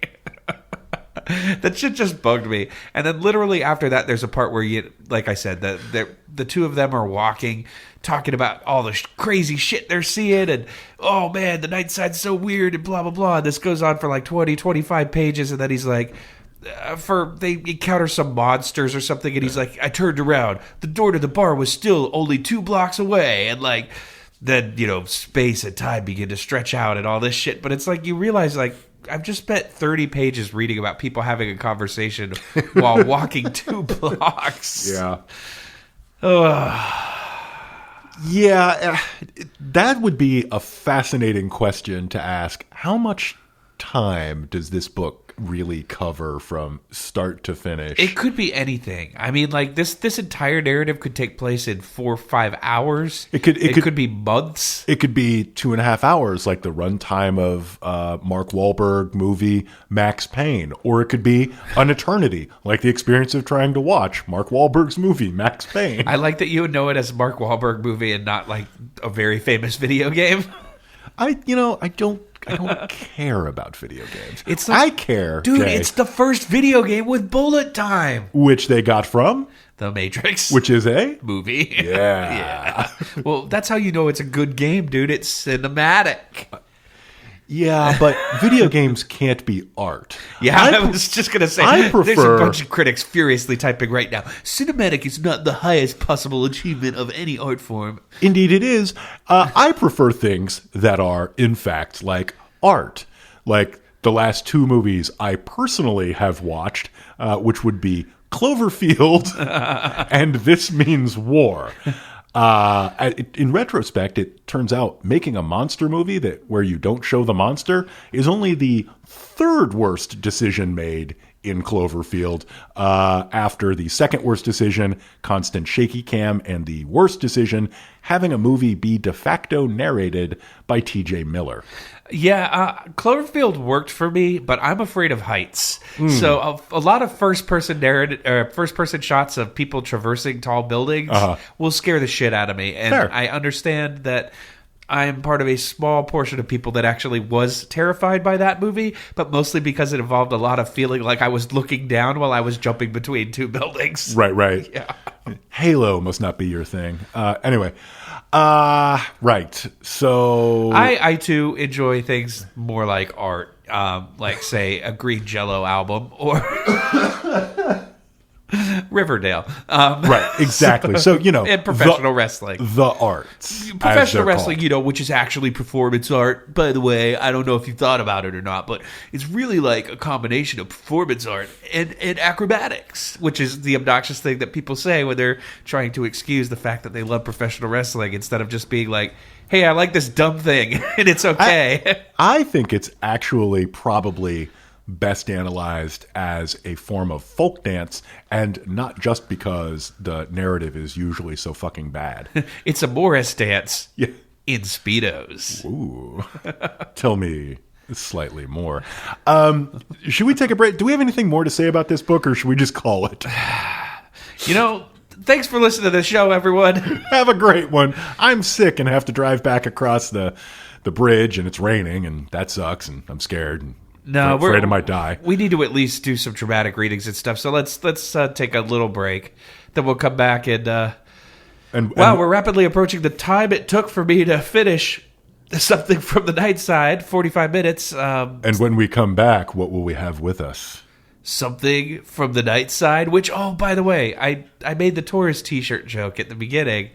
That shit just bugged me. And then literally after that, there's a part where like I said, the two of them are walking, talking about all the crazy shit they're seeing, and oh man, the Nightside's so weird, and blah blah blah. And this goes on for like 25 pages, and then he's like, they encounter some monsters or something, and he's like, "I turned around, the door to the bar was still only 2 blocks away," and like then space and time begin to stretch out and all this shit. But it's like you realize like, I've just spent 30 pages reading about people having a conversation while walking 2 blocks.
Yeah. Yeah, that would be a fascinating question to ask. How much time does this book really cover from start to finish?
It could be anything. I mean, like this entire narrative could take place in 4 or 5 hours. It could be months.
It could be 2.5 hours, like the runtime of Mark Wahlberg movie Max Payne, or it could be an eternity, like the experience of trying to watch Mark Wahlberg's movie Max Payne.
I like that you would know it as a Mark Wahlberg movie and not like a very famous video game.
I don't care about video games.
I
care,
dude.
Jay,
it's the first video game with bullet time,
which they got from
The Matrix,
which is a
movie.
Yeah.
Well, that's how you know it's a good game, dude. It's cinematic.
Yeah, but video games can't be art.
Yeah, I was just going to say, there's a bunch of critics furiously typing right now, cinematic is not the highest possible achievement of any art form.
Indeed it is. I prefer things that are, in fact, like art. Like the last 2 movies I personally have watched, which would be Cloverfield and This Means War. In retrospect, it turns out making a monster movie where you don't show the monster is only the 3rd worst decision made in Cloverfield, after the 2nd worst decision, constant shaky cam, and the worst decision, having a movie be de facto narrated by T.J. Miller.
Yeah, Cloverfield worked for me, but I'm afraid of heights. So a lot of first-person shots of people traversing tall buildings will scare the shit out of me. And
Fair.
I understand that I am part of a small portion of people that actually was terrified by that movie, but mostly because it involved a lot of feeling like I was looking down while I was jumping between 2 buildings.
Right.
Yeah.
Halo must not be your thing. Anyway, right. So
I too enjoy things more like art, like say a Green Jello album or Riverdale.
right, exactly. So
and professional wrestling,
the arts,
professional wrestling, which is actually performance art. By the way, I don't know if you thought about it or not, but it's really like a combination of performance art and acrobatics, which is the obnoxious thing that people say when they're trying to excuse the fact that they love professional wrestling instead of just being like, hey, I like this dumb thing and it's okay.
I think it's actually probably best analyzed as a form of folk dance, and not just because the narrative is usually so fucking bad.
It's a Morris dance
Yeah.
in Speedos.
Ooh. Tell me slightly more. Should we take a break? Do we have anything more to say about this book, or should we just call it?
Thanks for listening to the show, everyone.
Have a great one. I'm sick and have to drive back across the bridge, and it's raining, and that sucks, and I'm scared, and
No,
afraid I might die.
We need to at least do some dramatic readings and stuff. So let's take a little break. Then we'll come back and we're rapidly approaching the time it took for me to finish something from the Nightside. 45 minutes.
And when we come back, what will we have with us?
Something from the Nightside. Which, oh, by the way, I made the tourist T-shirt joke at the beginning.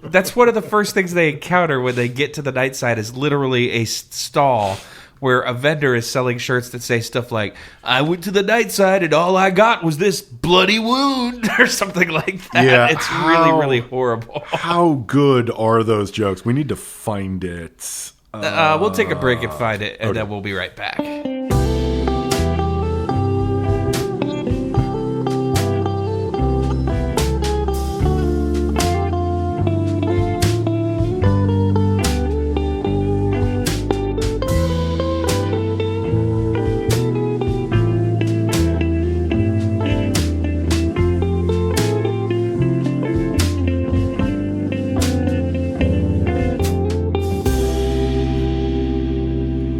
That's one of the first things they encounter when they get to the Nightside. Is literally a stall where a vendor is selling shirts that say stuff like, I went to the Nightside and all I got was this bloody wound, or something like that.
Yeah,
it's really, really horrible.
How good are those jokes? We need to find it.
We'll take a break and find it, and then we'll be right back.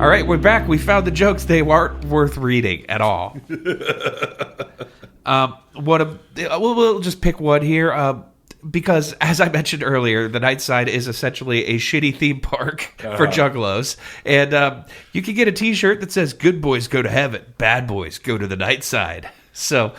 All right, we're back. We found the jokes. They weren't worth reading at all. We'll just pick one here because, as I mentioned earlier, the Nightside is essentially a shitty theme park for juggalos. And you can get a T-shirt that says, good boys go to heaven, bad boys go to the Nightside. So,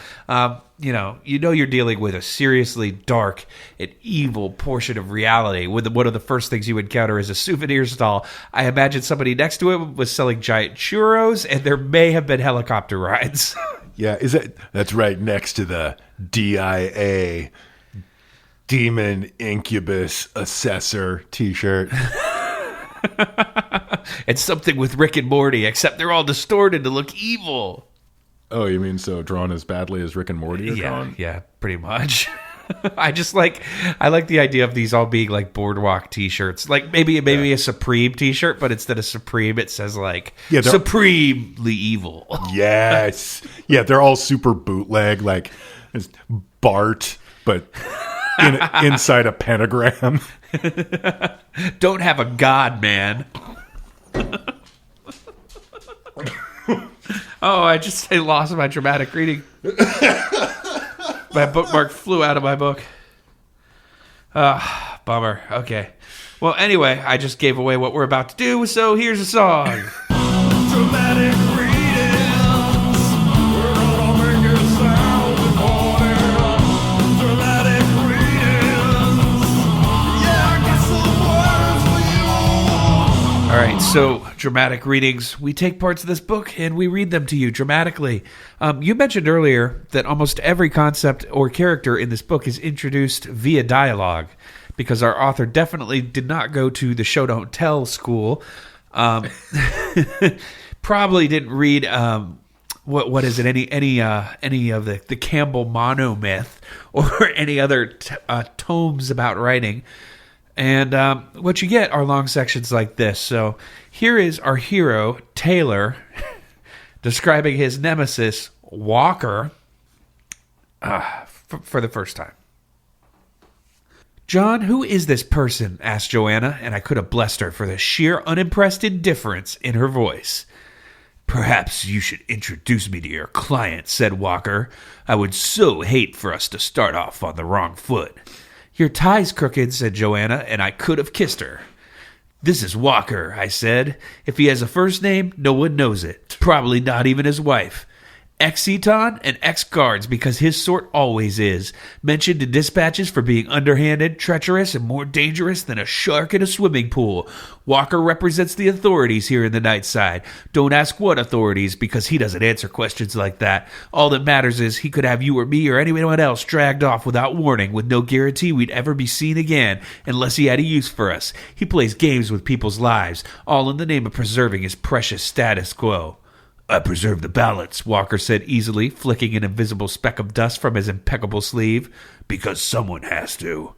you're dealing with a seriously dark and evil portion of reality. One of the first things you encounter is a souvenir stall. I imagine somebody next to it was selling giant churros, and there may have been helicopter rides.
Yeah, that's right next to the DIA, Demon Incubus Assessor T-shirt.
It's something with Rick and Morty, except they're all distorted to look evil.
Oh, you mean so drawn as badly as Rick and Morty are drawn?
Yeah, pretty much. I like the idea of these all being like boardwalk T-shirts, like maybe a Supreme T-shirt, but instead of Supreme, it says like supremely evil.
Yes, yeah, they're all super bootleg, like it's Bart, but inside a pentagram.
Don't have a god, man. Oh, I lost my dramatic reading. My bookmark flew out of my book. Bummer. Okay. Well, anyway, I just gave away what we're about to do, so here's a song.
Dramatic readings. We're gonna make it sound important. Dramatic readings. Yeah, I got some words for you.
All right, so dramatic readings. We take parts of this book and we read them to you dramatically. You mentioned earlier that almost every concept or character in this book is introduced via dialogue, because our author definitely did not go to the show don't tell school. Probably didn't read what is it, any of the Campbell monomyth or any other tomes about writing. And what you get are long sections like this. So here is our hero, Taylor, describing his nemesis, Walker, for the first time. John, who is this person? Asked Joanna, and I could have blessed her for the sheer unimpressed indifference in her voice. Perhaps you should introduce me to your client, said Walker. I would so hate for us to start off on the wrong foot. Your tie's crooked, said Joanna, and I could have kissed her. This is Walker, I said. If he has a first name, no one knows it. Probably not even his wife. Ex-Eton and ex-guards, because his sort always is. Mentioned in dispatches for being underhanded, treacherous, and more dangerous than a shark in a swimming pool. Walker represents the authorities here in the Nightside. Don't ask what authorities, because he doesn't answer questions like that. All that matters is he could have you or me or anyone else dragged off without warning, with no guarantee we'd ever be seen again, unless he had a use for us. He plays games with people's lives, all in the name of preserving his precious status quo. I preserve the balance, Walker said easily, flicking an invisible speck of dust from his impeccable sleeve. Because someone has to.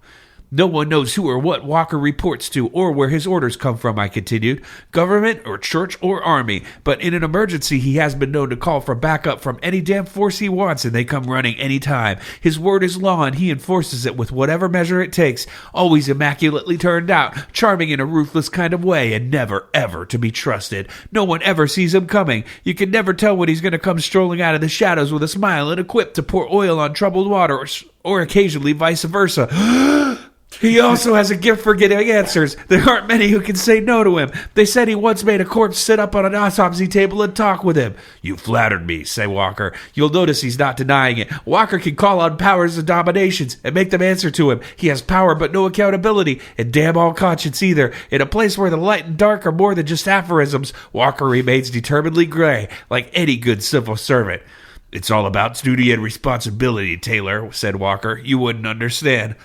No one knows who or what Walker reports to or where his orders come from, I continued. Government or church or army. But in an emergency, he has been known to call for backup from any damn force he wants, and they come running any time. His word is law, and he enforces it with whatever measure it takes. Always immaculately turned out, charming in a ruthless kind of way, and never, ever to be trusted. No one ever sees him coming. You can never tell when he's going to come strolling out of the shadows with a smile and equipped to pour oil on troubled water, or occasionally vice versa. He also has a gift for getting answers. There aren't many who can say no to him. They said he once made a corpse sit up on an autopsy table and talk with him. You flattered me, said Walker. You'll notice he's not denying it. Walker can call on powers and dominations and make them answer to him. He has power but no accountability, and damn all conscience either. In a place where the light and dark are more than just aphorisms, Walker remains determinedly gray, like any good civil servant. It's all about duty and responsibility, Taylor, said Walker. You wouldn't understand.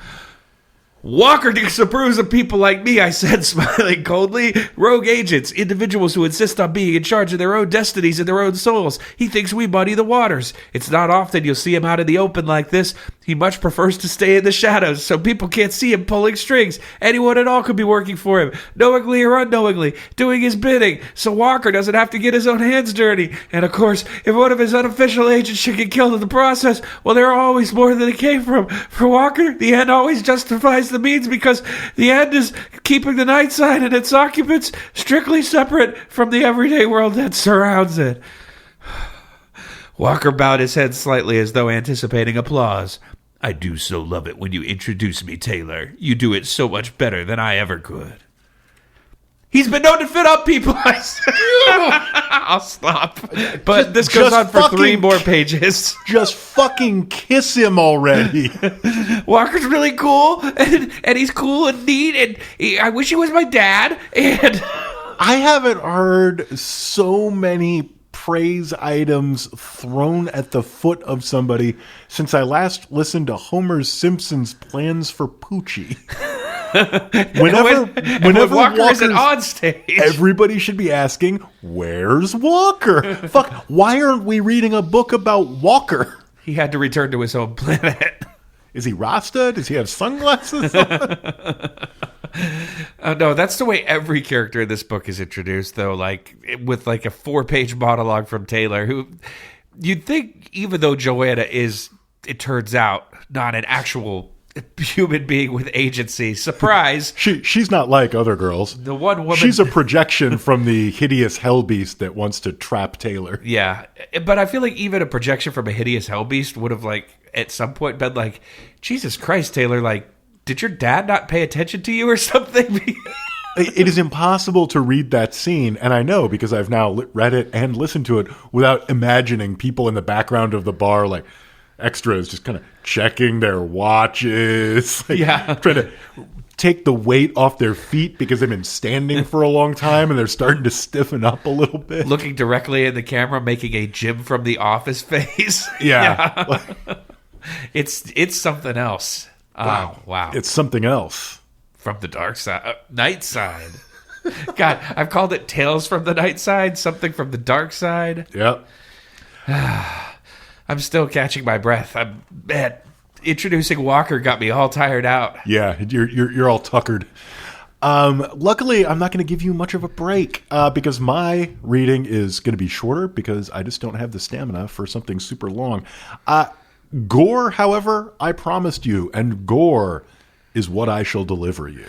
Walker disapproves of people like me, I said, smiling coldly. Rogue agents, individuals who insist on being in charge of their own destinies and their own souls. He thinks we muddy the waters. It's not often you'll see him out in the open like this. He much prefers to stay in the shadows, so people can't see him pulling strings. Anyone at all could be working for him, knowingly or unknowingly, doing his bidding, so Walker doesn't have to get his own hands dirty. And of course, if one of his unofficial agents should get killed in the process, well, there are always more than it came from. For Walker, the end always justifies the means, because the end is keeping the Nightside and its occupants strictly separate from the everyday world that surrounds it. Walker bowed his head slightly as though anticipating applause. I do so love it when you introduce me, Taylor. You do it so much better than I ever could. He's been known to fit up people, I said. I'll stop. But this goes on for 3 more pages.
Just fucking kiss him already.
Walker's really cool, and he's cool and neat, and I wish he was my dad. And
I haven't heard so many praise items thrown at the foot of somebody since I last listened to Homer Simpson's Plans for Poochie. Whenever
Walker isn't on stage,
everybody should be asking, where's Walker? Fuck, why aren't we reading a book about Walker?
He had to return to his home planet.
Is he Rasta? Does he have sunglasses on?
No, that's the way every character in this book is introduced, though, like with like a 4-page monologue from Taylor, who you'd think, even though Joanna is, it turns out, not an actual human being with agency. Surprise.
She's not like other girls.
The one woman.
She's a projection from the hideous hellbeast that wants to trap Taylor.
Yeah. But I feel like even a projection from a hideous hellbeast would have, like, at some point been like, Jesus Christ, Taylor, like, did your dad not pay attention to you or something?
It is impossible to read that scene, and I know because I've now read it and listened to it without imagining people in the background of the bar, like, extras just kind of checking their watches, like, trying to take the weight off their feet because they've been standing for a long time and they're starting to stiffen up a little bit.
Looking directly in the camera, making a Jim from The Office face.
Yeah.
It's something else.
Wow.
Wow.
It's something else.
From the dark side. Nightside. God, I've called it Tales from the Nightside, something from the dark side.
Yep.
I'm still catching my breath. Introducing Walker got me all tired out.
Yeah, you're all tuckered. Luckily, I'm not going to give you much of a break because my reading is going to be shorter because I just don't have the stamina for something super long. Gore, however, I promised you, and gore is what I shall deliver you.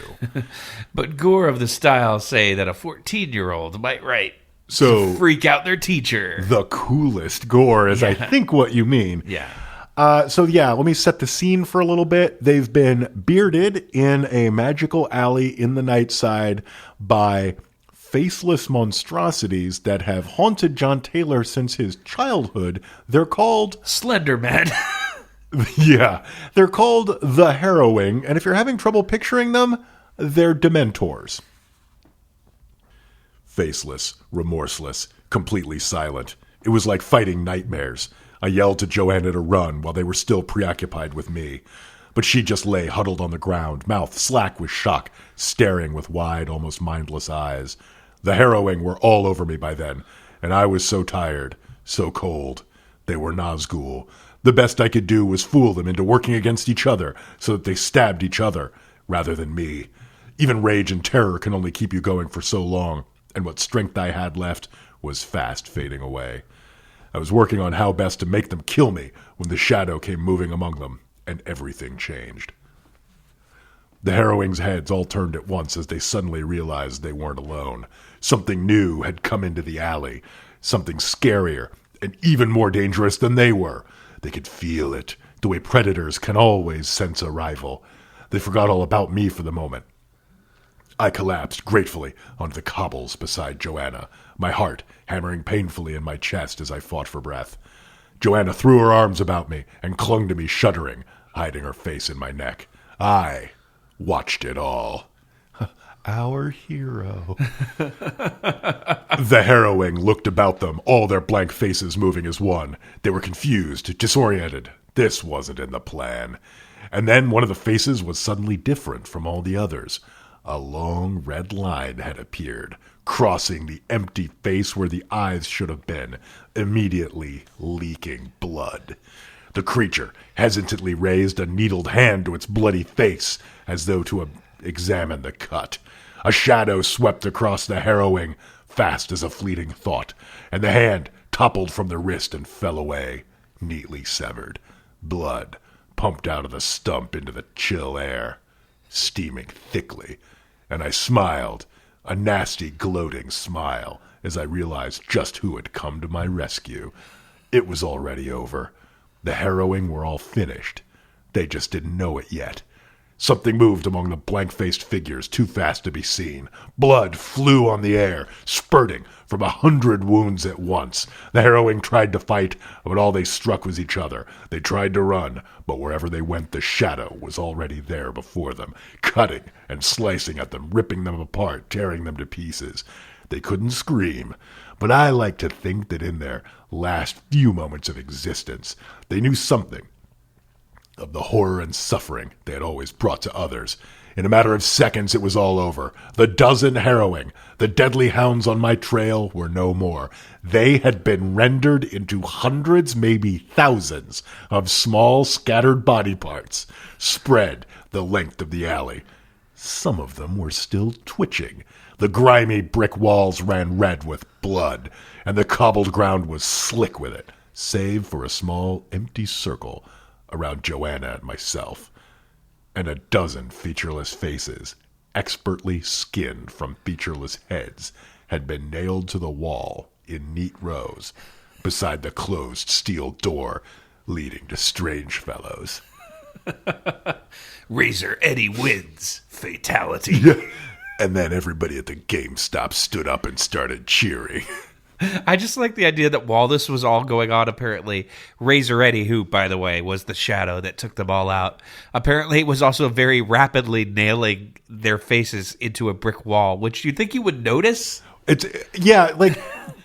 But gore of the style say that a 14-year-old might write.
So
freak out their teacher.
The coolest gore is, I think, what you mean.
Yeah.
Let me set the scene for a little bit. They've been bearded in a magical alley in the Nightside by faceless monstrosities that have haunted John Taylor since his childhood. They're called
Slender Man.
Yeah, they're called the Harrowing, and if you're having trouble picturing them, they're Dementors. Faceless, remorseless, completely silent. It was like fighting nightmares. I yelled to Joanna to run while they were still preoccupied with me. But she just lay huddled on the ground, mouth slack with shock, staring with wide, almost mindless eyes. The Harrowing were all over me by then, and I was so tired, so cold. They were Nazgul. The best I could do was fool them into working against each other so that they stabbed each other rather than me. Even rage and terror can only keep you going for so long, and what strength I had left was fast fading away. I was working on how best to make them kill me when the shadow came moving among them, and everything changed. The Harrowing's heads all turned at once as they suddenly realized they weren't alone. Something new had come into the alley, something scarier and even more dangerous than they were. They could feel it, the way predators can always sense a rival. They forgot all about me for the moment. I collapsed gratefully onto the cobbles beside Joanna, my heart hammering painfully in my chest as I fought for breath. Joanna threw her arms about me and clung to me, shuddering, hiding her face in my neck. I watched it all. Our hero. The Harrowing looked about them, all their blank faces moving as one. They were confused, disoriented. This wasn't in the plan. And then one of the faces was suddenly different from all the others. A long red line had appeared, crossing the empty face where the eyes should have been, immediately leaking blood. The creature hesitantly raised a needled hand to its bloody face, as though to examine the cut. A shadow swept across the Harrowing, fast as a fleeting thought, and the hand toppled from the wrist and fell away, neatly severed. Blood pumped out of the stump into the chill air, steaming thickly, and I smiled, a nasty, gloating smile, as I realized just who had come to my rescue. It was already over. The Harrowing were all finished. They just didn't know it yet. Something moved among the blank-faced figures, too fast to be seen. Blood flew on the air, spurting from 100 wounds at once. The Harrowing tried to fight, but all they struck was each other. They tried to run, but wherever they went, the shadow was already there before them, cutting and slicing at them, ripping them apart, tearing them to pieces. They couldn't scream, but I like to think that in their last few moments of existence, they knew something of the horror and suffering they had always brought to others. In a matter of seconds, it was all over. The dozen Harrowing, the deadly hounds on my trail, were no more. They had been rendered into hundreds, maybe thousands, of small, scattered body parts, spread the length of the alley. Some of them were still twitching. The grimy brick walls ran red with blood, and the cobbled ground was slick with it, save for a small, empty circle around Joanna and myself, and a dozen featureless faces, expertly skinned from featureless heads, had been nailed to the wall in neat rows beside the closed steel door leading to Strangefellows.
Razor Eddie wins. Fatality.
Yeah. And then everybody at the GameStop stood up and started cheering.
I just like the idea that while this was all going on, apparently, Razor Eddie, who, by the way, was the shadow that took them all out, apparently was also very rapidly nailing their faces into a brick wall, which you'd think you would notice.
It's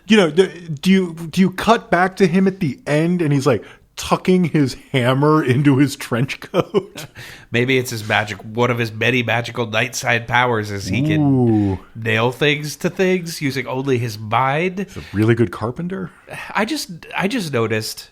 do you cut back to him at the end and he's like tucking his hammer into his trench coat?
Maybe it's one of his many magical Nightside powers is he can nail things to things using only his mind.
He's a really good carpenter.
I just noticed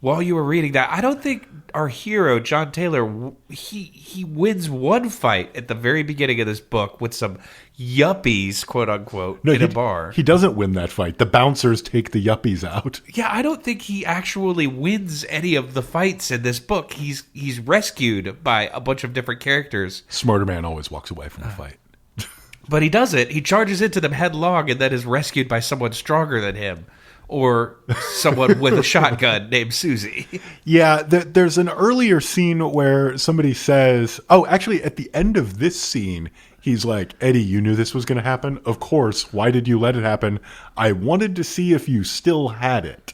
while you were reading that, I don't think our hero, John Taylor, he wins one fight at the very beginning of this book with some yuppies, quote unquote, in a bar.
He doesn't win that fight. The bouncers take the yuppies out.
Yeah, I don't think he actually wins any of the fights in this book. He's rescued by a bunch of different characters.
Smarter man always walks away from a fight.
But he does it. He charges into them headlong and then is rescued by someone stronger than him. Or someone with a shotgun named Susie.
Yeah, there's an earlier scene where somebody says, oh, actually, at the end of this scene, he's like, Eddie, you knew this was going to happen? Of course. Why did you let it happen? I wanted to see if you still had it.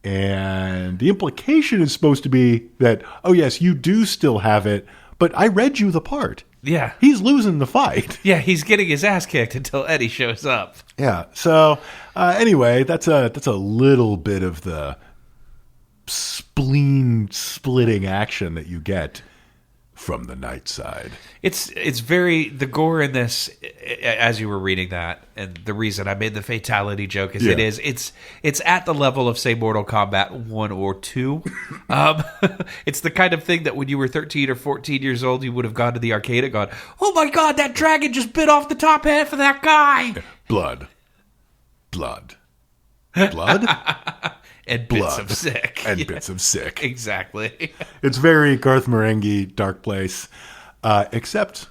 And the implication is supposed to be that, oh, yes, you do still have it, but I read you the part.
Yeah.
He's losing the fight.
Yeah, he's getting his ass kicked until Eddie shows up.
Yeah. So anyway, that's a little bit of the spleen splitting action that you get from the Nightside.
It's very, the gore in this, as you were reading that, and the reason I made the fatality joke is it's at the level of, say, Mortal Kombat 1 or 2. It's the kind of thing that when you were 13 or 14 years old, you would have gone to the arcade and gone, oh my god, that dragon just bit off the top half of that guy!
Blood.
And bits of sick.
And bits of sick.
Exactly.
It's very Garth Marenghi, Dark Place. Except,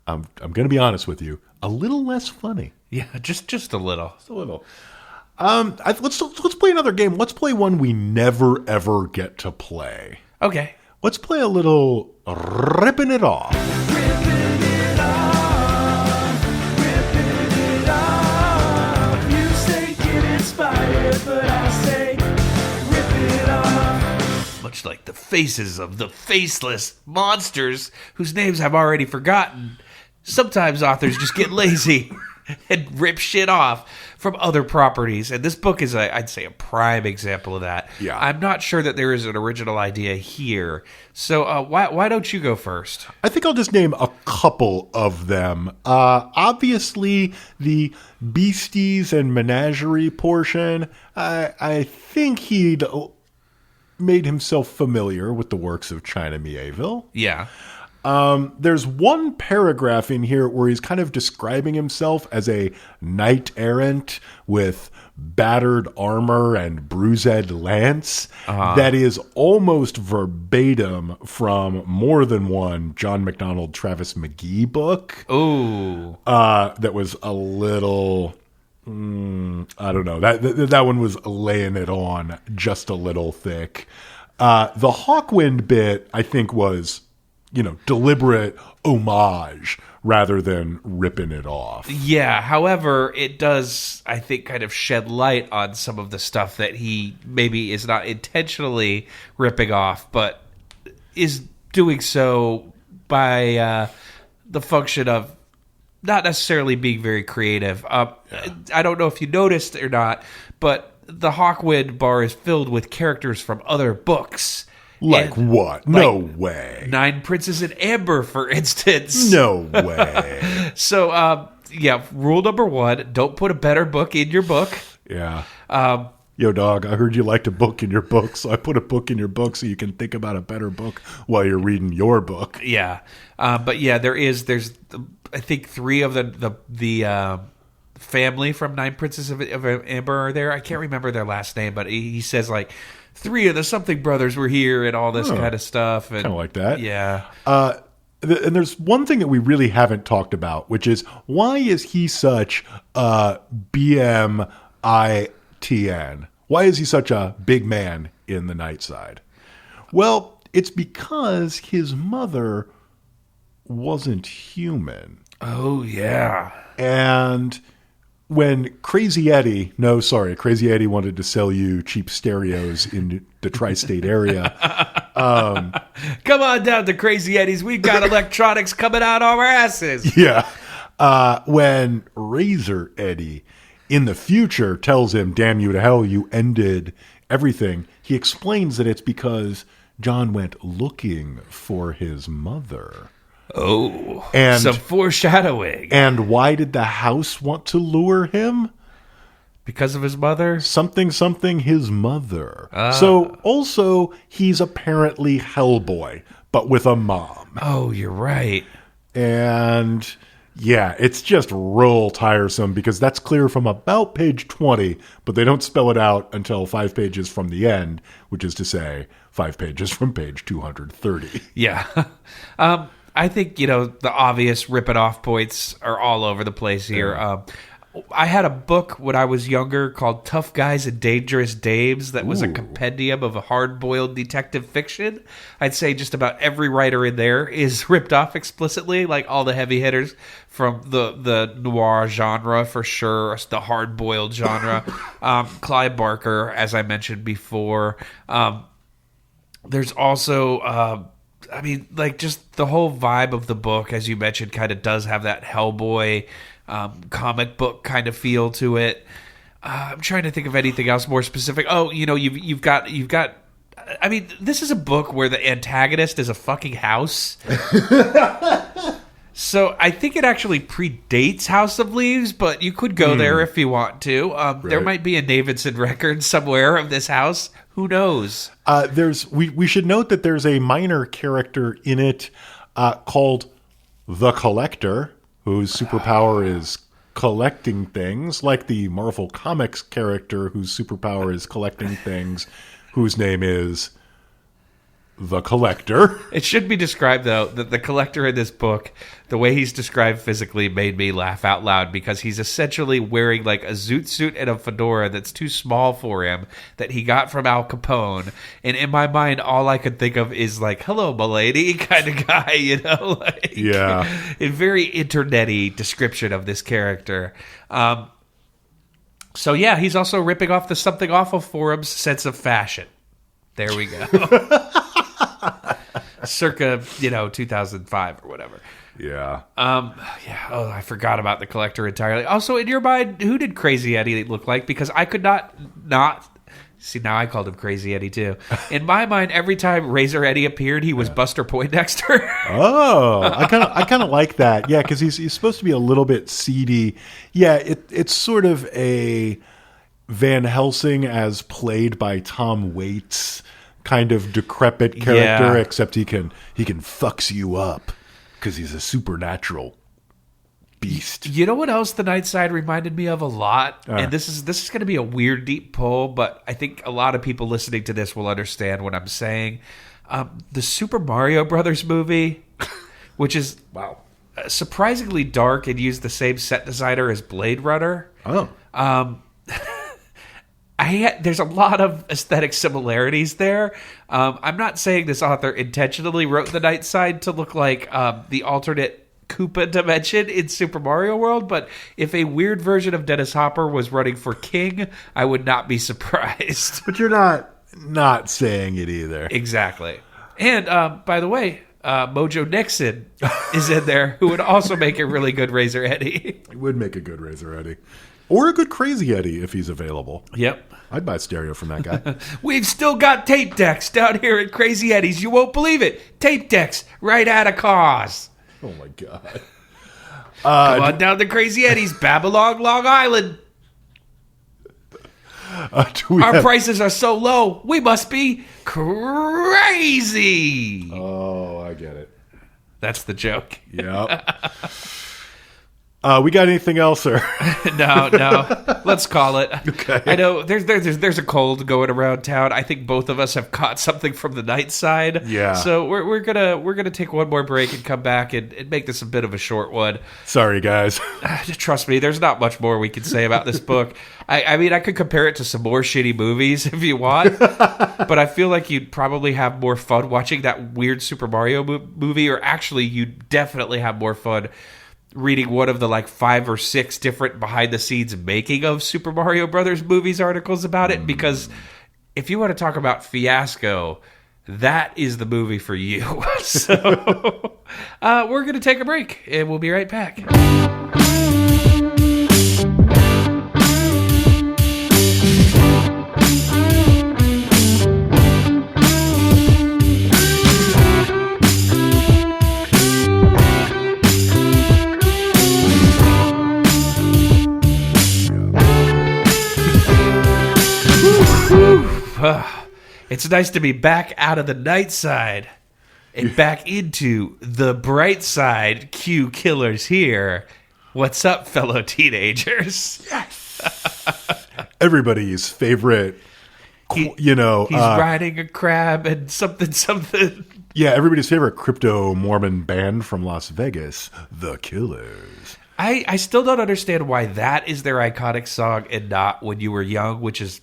I'm going to be honest with you, a little less funny.
Yeah, just a little.
Just a little. Let's play another game. Let's play one we never, ever get to play.
Okay.
Let's play a little Ripping It Off.
Much like the faces of the faceless monsters whose names I've already forgotten, sometimes authors just get lazy and rip shit off from other properties. And this book is, I'd say, a prime example of that.
Yeah.
I'm not sure that there is an original idea here. So why don't you go first?
I think I'll just name a couple of them. Obviously, the Beasties and Menagerie portion, I think he'd made himself familiar with the works of China Mieville.
Yeah.
There's one paragraph in here where he's kind of describing himself as a knight errant with battered armor and bruised lance. That is almost verbatim from more than one John MacDonald Travis McGee book.
Ooh.
That was a little... I don't know. That one was laying it on just a little thick. The Hawkwind bit, I think, was, deliberate homage rather than ripping it off.
Yeah. However, it does, I think, kind of shed light on some of the stuff that he maybe is not intentionally ripping off, but is doing so by the function of not necessarily being very creative. I don't know if you noticed or not, but the Hawkwind bar is filled with characters from other books.
Like what? No way.
9 Princes in Amber, for instance.
No way.
So, rule number 1, don't put a better book in your book.
Yeah. Yo, dog, I heard you liked a book in your book, so I put a book in your book so you can think about a better book while you're reading your book.
Yeah. But yeah, there's I think 3 of the family from 9 Princes of Amber are there. I can't remember their last name, but he says like 3 of the something brothers were here and all this kind of stuff. Kind
of like that.
Yeah.
And there's one thing that we really haven't talked about, which is why is he such a BMITN? Why is he such a big man in the Nightside? Well, it's because his mother wasn't human.
Oh, yeah.
And when Crazy Eddie wanted to sell you cheap stereos in the tri-state area.
Come on down to Crazy Eddie's. We've got electronics coming out of our asses.
Yeah. When Razor Eddie in the future tells him, damn you to hell, you ended everything, he explains that it's because John went looking for his mother.
Oh,
and
some foreshadowing.
And why did the house want to lure him?
Because of his mother?
Something, his mother. So also, he's apparently Hellboy, but with a mom.
Oh, you're right.
And yeah, it's just real tiresome because that's clear from about page 20, but they don't spell it out until 5 pages from the end, which is to say 5 pages from page 230.
Yeah. I think, the obvious rip it off points are all over the place here. I had a book when I was younger called Tough Guys and Dangerous Dames that was a compendium of a hard-boiled detective fiction. I'd say just about every writer in there is ripped off explicitly, like all the heavy hitters from the noir genre for sure, the hard-boiled genre. Clive Barker, as I mentioned before. There's also... just the whole vibe of the book, as you mentioned, kind of does have that Hellboy comic book kind of feel to it. I'm trying to think of anything else more specific. Oh, you've got. I mean, this is a book where the antagonist is a fucking house. So I think it actually predates House of Leaves, but you could go there if you want to. There might be a Davidson record somewhere of this house. Who knows?
We should note that there's a minor character in it called the Collector, whose superpower is collecting things, like the Marvel Comics character whose superpower is collecting things, whose name is the Collector.
It should be described, though, that the Collector in this book, the way he's described physically made me laugh out loud, because he's essentially wearing like a zoot suit and a fedora that's too small for him that he got from Al Capone. And in my mind, all I could think of is like, hello, milady kind of guy,
Yeah.
A very internet-y description of this character. So yeah, he's also ripping off the Something Awful forum's sense of fashion. There we go. Circa, 2005 or whatever.
Yeah.
Oh, I forgot about the Collector entirely. Also, in your mind, who did Crazy Eddie look like? Because I could not see. Now I called him Crazy Eddie too. In my mind, every time Razor Eddie appeared, he was Buster Poindexter.
Oh, I kind of like that. Yeah, because he's supposed to be a little bit seedy. Yeah, it's sort of a Van Helsing as played by Tom Waits kind of decrepit character, except he can fucks you up because he's a supernatural beast.
You know what else the Nightside reminded me of a lot? And this is going to be a weird deep pull, but I think a lot of people listening to this will understand what I'm saying. The Super Mario Brothers movie, which is surprisingly dark and used the same set designer as Blade Runner. There's a lot of aesthetic similarities there. I'm not saying this author intentionally wrote the Nightside to look like the alternate Koopa dimension in Super Mario World, but if a weird version of Dennis Hopper was running for king, I would not be surprised.
But you're not saying it either.
Exactly. And by the way, Mojo Nixon is in there, who would also make a really good Razor Eddie.
He would make a good Razor Eddie. Or a good Crazy Eddie if he's available.
Yep.
I'd buy stereo from that guy.
We've still got tape decks down here at Crazy Eddie's. You won't believe it. Tape decks right out of cars.
Oh, my God.
Come on down to Crazy Eddie's, Babylon, Long Island. Our prices are so low, we must be crazy.
Oh, I get it.
That's the joke.
Yep. We got anything else, sir?
No. Let's call it.
Okay.
I know there's a cold going around town. I think both of us have caught something from the Nightside.
Yeah.
So we're gonna take one more break and come back and make this a bit of a short one.
Sorry, guys.
Trust me, there's not much more we can say about this book. I mean, I could compare it to some more shitty movies if you want, but I feel like you'd probably have more fun watching that weird Super Mario movie, or actually, you'd definitely have more fun reading one of the 5 or 6 different behind-the-scenes making of Super Mario Brothers movies articles about it, because if you want to talk about fiasco, that is the movie for you. So we're going to take a break, and we'll be right back. It's nice to be back out of the Nightside and back into the bright side. Q Killers here. What's up, fellow teenagers?
Yes. Everybody's favorite,
he's riding a crab and something.
Yeah, everybody's favorite crypto Mormon band from Las Vegas, The Killers.
I still don't understand why that is their iconic song and not When You Were Young, which is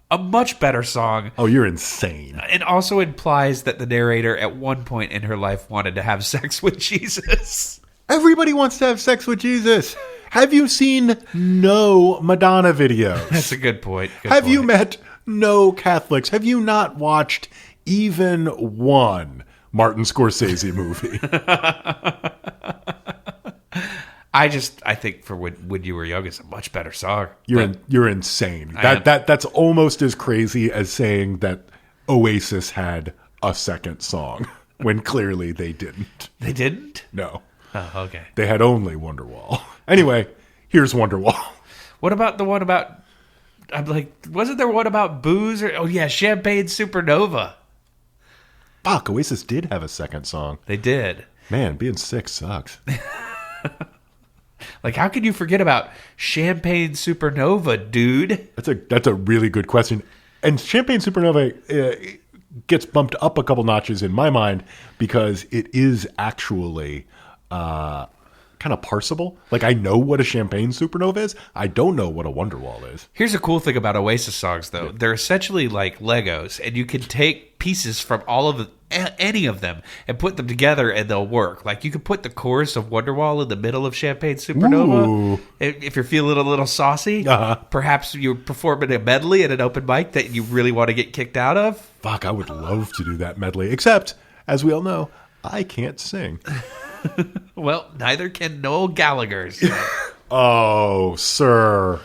a much better song.
Oh, you're insane.
And also implies that the narrator at one point in her life wanted to have sex with Jesus.
Everybody wants to have sex with Jesus. Have you seen no Madonna videos?
That's a good point.
Have you met no Catholics? Have you not watched even one Martin Scorsese movie?
I think for when You Were Young is a much better song.
You're insane. That's almost as crazy as saying that Oasis had a second song when clearly they didn't.
They didn't?
No.
Oh, okay.
They had only Wonderwall. Anyway, here's Wonderwall.
What about the one about? I'm like, wasn't there one about booze? Oh yeah, Champagne Supernova.
Fuck, Oasis did have a second song.
They did.
Man, being sick sucks.
Like, how could you forget about Champagne Supernova, dude?
That's a really good question. And Champagne Supernova gets bumped up a couple notches in my mind because it is actually kind of parsable. Like, I know what a Champagne Supernova is. I don't know what a Wonderwall is.
Here's a cool thing about Oasis songs, though. Yeah. They're essentially like Legos, and you can take pieces from any of them and put them together, and they'll work. Like, you could put the chorus of Wonderwall in the middle of Champagne Supernova. Ooh. If you're feeling a little saucy. Perhaps you're performing a medley at an open mic that you really want to get kicked out of.
Fuck, I would love to do that medley. Except, as we all know, I can't sing.
Well, neither can Noel Gallagher's.
Oh, sir.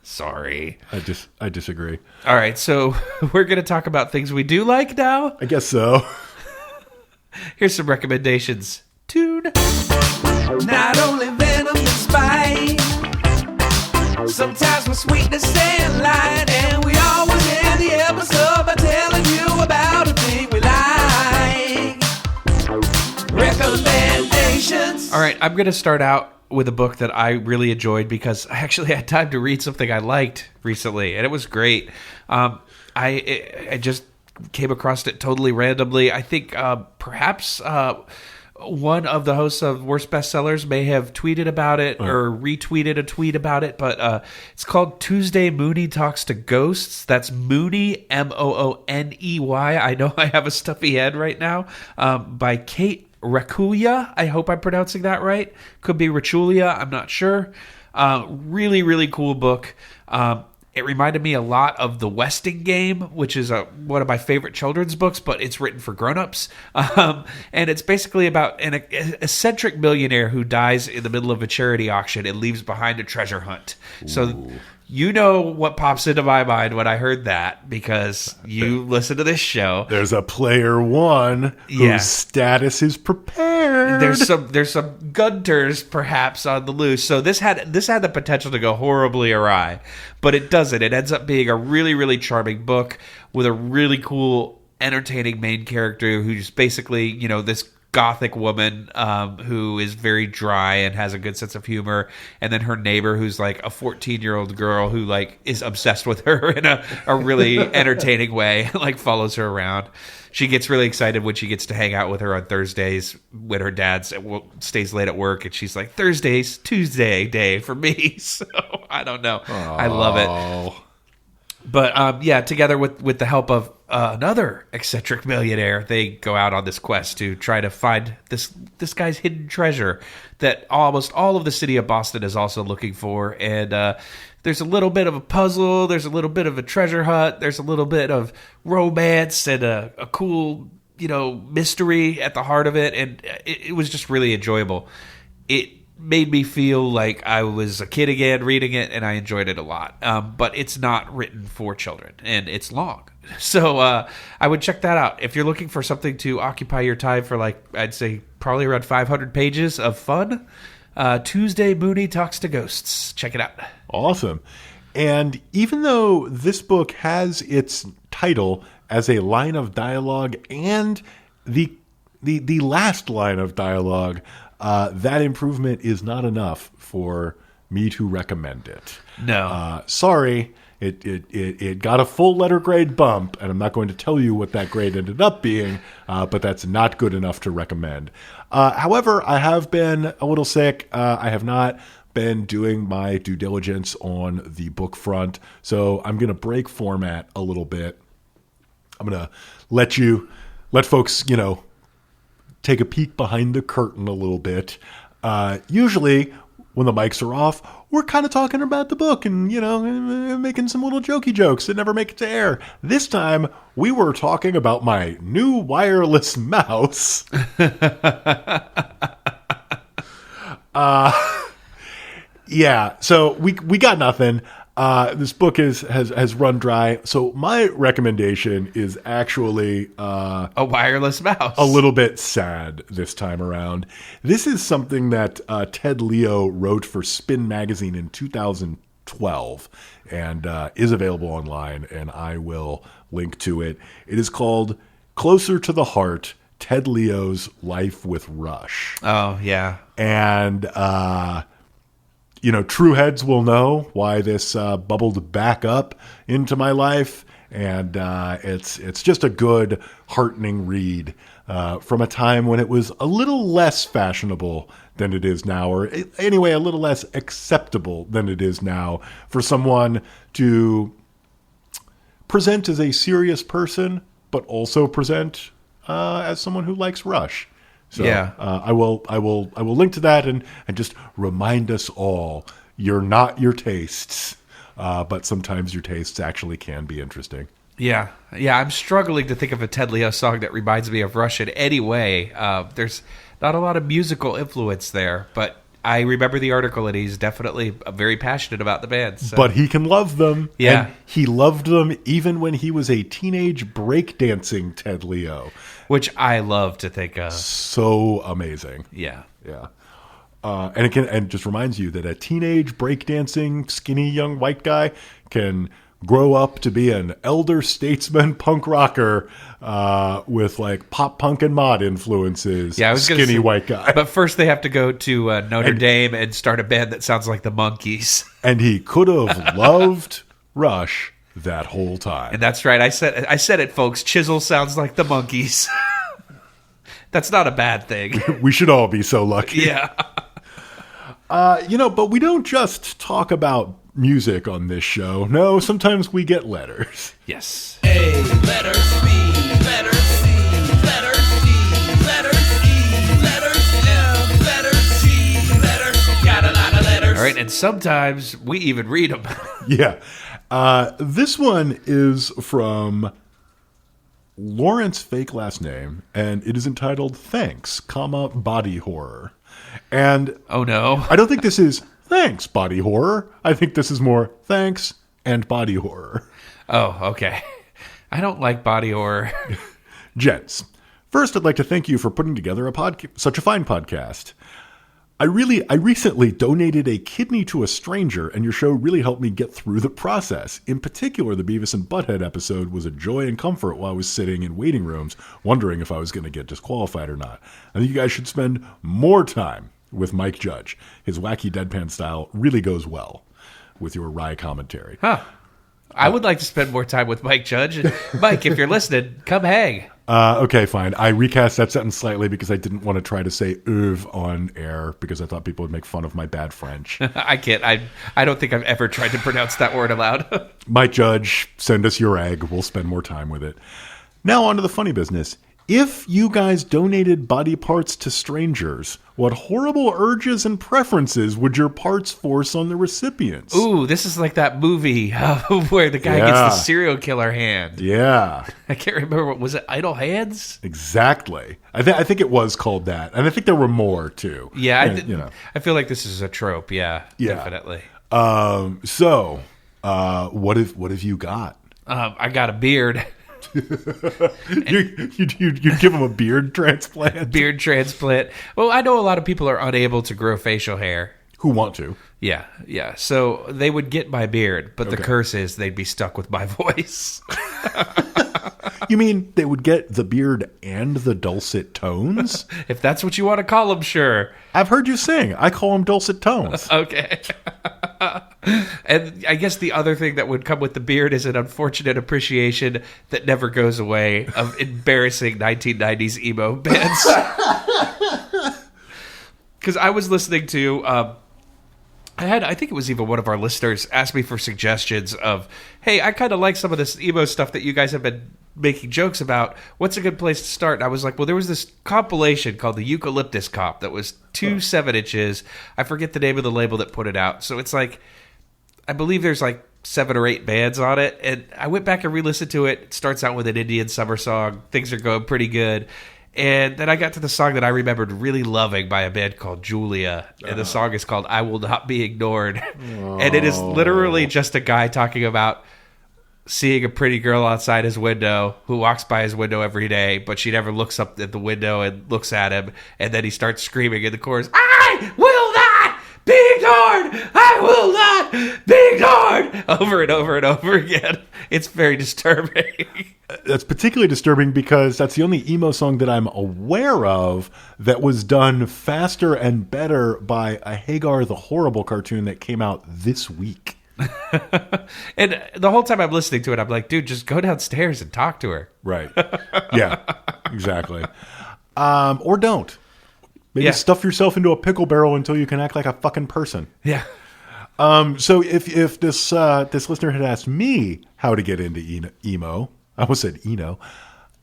Sorry.
I disagree.
All right, so we're going to talk about things we do like now?
I guess so.
Here's some recommendations. Tune.
Not only venom and spite, sometimes with sweetness and light, and we always end the episode by telling you about a thing we like. Recommendations.
All right, I'm going to start out with a book that I really enjoyed because I actually had time to read something I liked recently, and it was great. I just came across it totally randomly. I think perhaps one of the hosts of Worst Bestsellers may have tweeted about it or retweeted a tweet about it, but it's called Tuesday Mooney Talks to Ghosts. That's Mooney, Mooney. I know I have a stuffy head right now, by Kate Racculia. I hope I'm pronouncing that right. Could be Racculia. I'm not sure. Really, really cool book. It reminded me a lot of The Westing Game, which is one of my favorite children's books, but it's written for grown-ups. And it's basically about an eccentric millionaire who dies in the middle of a charity auction and leaves behind a treasure hunt. Ooh. So you know what pops into my mind when I heard that, because you listen to this show.
There's a player one whose status is prepared.
There's some gunters perhaps on the loose. So this had the potential to go horribly awry, but it doesn't. It ends up being a really, really charming book with a really cool, entertaining main character who's basically, this gothic woman who is very dry and has a good sense of humor, and then her neighbor who's like a 14-year-old girl who like is obsessed with her in a really entertaining way, like follows her around. She gets really excited when she gets to hang out with her on Thursdays when her dad stays late at work, and she's like, Thursday's Tuesday day for me. So I don't know. Aww. I love it. But together with the help of another eccentric millionaire, they go out on this quest to try to find this guy's hidden treasure that almost all of the city of Boston is also looking for. And there's a little bit of a puzzle, there's a little bit of a treasure hunt, there's a little bit of romance and a cool, mystery at the heart of it. And it was just really enjoyable. It made me feel like I was a kid again reading it, and I enjoyed it a lot. But it's not written for children, and it's long. So I would check that out. If you're looking for something to occupy your time for, I'd say probably around 500 pages of fun, Tuesday Mooney Talks to Ghosts. Check it out.
Awesome. And even though this book has its title as a line of dialogue and the last line of dialogue, that improvement is not enough for me to recommend it.
No.
Sorry, It got a full letter grade bump, and I'm not going to tell you what that grade ended up being, but that's not good enough to recommend. However, I have been a little sick. I have not been doing my due diligence on the book front, so I'm going to break format a little bit. I'm going to let folks, take a peek behind the curtain a little bit. Usually, when the mics are off, we're kind of talking about the book and, making some little jokey jokes that never make it to air. This time, we were talking about my new wireless mouse. Yeah, so we got nothing. This book has run dry. So my recommendation is actually
a wireless mouse.
A little bit sad this time around. This is something that Ted Leo wrote for Spin Magazine in 2012 and is available online, and I will link to it. It is called Closer to the Heart, Ted Leo's Life with Rush.
Oh, yeah.
And true heads will know why this bubbled back up into my life, and it's just a good, heartening read from a time when it was a little less fashionable than it is now, or anyway, a little less acceptable than it is now for someone to present as a serious person, but also present as someone who likes Rush. So
yeah.
I will link to that and just remind us all, you're not your tastes, but sometimes your tastes actually can be interesting.
Yeah. I'm struggling to think of a Ted Leo song that reminds me of Rush in any way. There's not a lot of musical influence there, but I remember the article, and he's definitely very passionate about the band. So.
But he can love them.
Yeah.
And he loved them even when he was a teenage breakdancing Ted Leo.
Which I love to think of.
So amazing.
Yeah.
And it just reminds you that a teenage breakdancing skinny young white guy can grow up to be an elder statesman punk rocker with like pop punk and mod influences.
Yeah, I was
skinny
say,
white guy.
But first they have to go to Notre Dame and start a band that sounds like the Monkees.
And he could have loved Rush that whole time.
And that's right. I said it, folks. Chisel sounds like the Monkees. That's not a bad thing.
We should all be so lucky.
Yeah.
But we don't just talk about music on this show. No, sometimes we get letters.
Yes.
A, letters B, letters C, letters D, letters E, letters M, letters G, letters, got a lot of letters.
All right, and sometimes we even read them.
Yeah. This one is from Lawrence, fake last name, and it is entitled Thanks, Body Horror. And
oh no.
I don't think this is Thanks, Body Horror. I think this is more Thanks and Body Horror.
Oh, okay. I don't like body horror.
Gents, first I'd like to thank you for putting together such a fine podcast. I recently donated a kidney to a stranger, and your show really helped me get through the process. In particular, the Beavis and Butthead episode was a joy and comfort while I was sitting in waiting rooms, wondering if I was going to get disqualified or not. I think you guys should spend more time with Mike Judge. His wacky deadpan style really goes well with your wry commentary.
Huh. I would like to spend more time with Mike Judge. Mike, if you're listening, come hang.
Okay, fine. I recast that sentence slightly because I didn't want to try to say oeuvre on air because I thought people would make fun of my bad French.
I can't. I don't think I've ever tried to pronounce that word aloud.
Mike Judge, send us your egg. We'll spend more time with it. Now on to the funny business. If you guys donated body parts to strangers, what horrible urges and preferences would your parts force on the recipients?
Ooh, this is like that movie where the guy gets the serial killer hand.
Yeah.
I can't remember. What was it? Idle Hands?
Exactly. I think it was called that. And I think there were more, too.
Yeah. I feel like this is a trope. Yeah. Definitely.
So, what have you got?
I got a beard.
you give him a beard transplant?
Beard transplant. Well, I know a lot of people are unable to grow facial hair.
Who want to?
Yeah. So they would get my beard, but the curse is they'd be stuck with my voice.
You mean they would get the beard and the dulcet tones?
If that's what you want to call them, sure.
I've heard you sing. I call them dulcet tones.
Okay. And I guess the other thing that would come with the beard is an unfortunate appreciation that never goes away of embarrassing 1990s emo bands. Because I was listening to, I think it was even one of our listeners asked me for suggestions of, hey, I kind of like some of this emo stuff that you guys have been making jokes about. What's a good place to start? And I was like, well, there was this compilation called the Eucalyptus Cop that was 2 7-inches. I forget the name of the label that put it out. So it's like, I believe there's like 7 or 8 bands on it. And I went back and re-listened to it. It starts out with an Indian summer song. Things are going pretty good. And then I got to the song that I remembered really loving by a band called Julia. And the song is called I Will Not Be Ignored. And it is literally just a guy talking about seeing a pretty girl outside his window who walks by his window every day, but she never looks up at the window and looks at him. And then he starts screaming in the chorus, I will not be ignored! I will not be ignored! Over and over and over again. It's very disturbing.
That's particularly disturbing because that's the only emo song that I'm aware of that was done faster and better by a Hagar the Horrible cartoon that came out this week.
And the whole time I'm listening to it, I'm like, dude, just go downstairs and talk to her.
Right. Yeah, exactly. Or don't. Maybe stuff yourself into a pickle barrel until you can act like a fucking person.
Yeah.
So if this listener had asked me how to get into emo, I almost said Eno.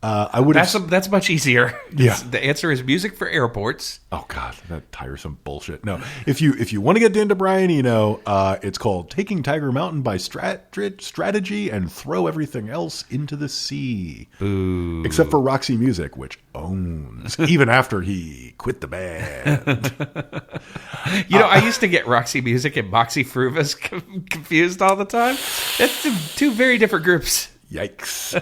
I would have.
That's much easier.
Yeah.
The answer is music for airports.
Oh God, that tiresome bullshit. No, if you want to get into Brian Eno, it's called "Taking Tiger Mountain" by Strategy and Throw Everything Else into the Sea.
Boo.
Except for Roxy Music, which owns even after he quit the band.
I used to get Roxy Music and Moxie Fruvas confused all the time. That's two very different groups.
Yikes.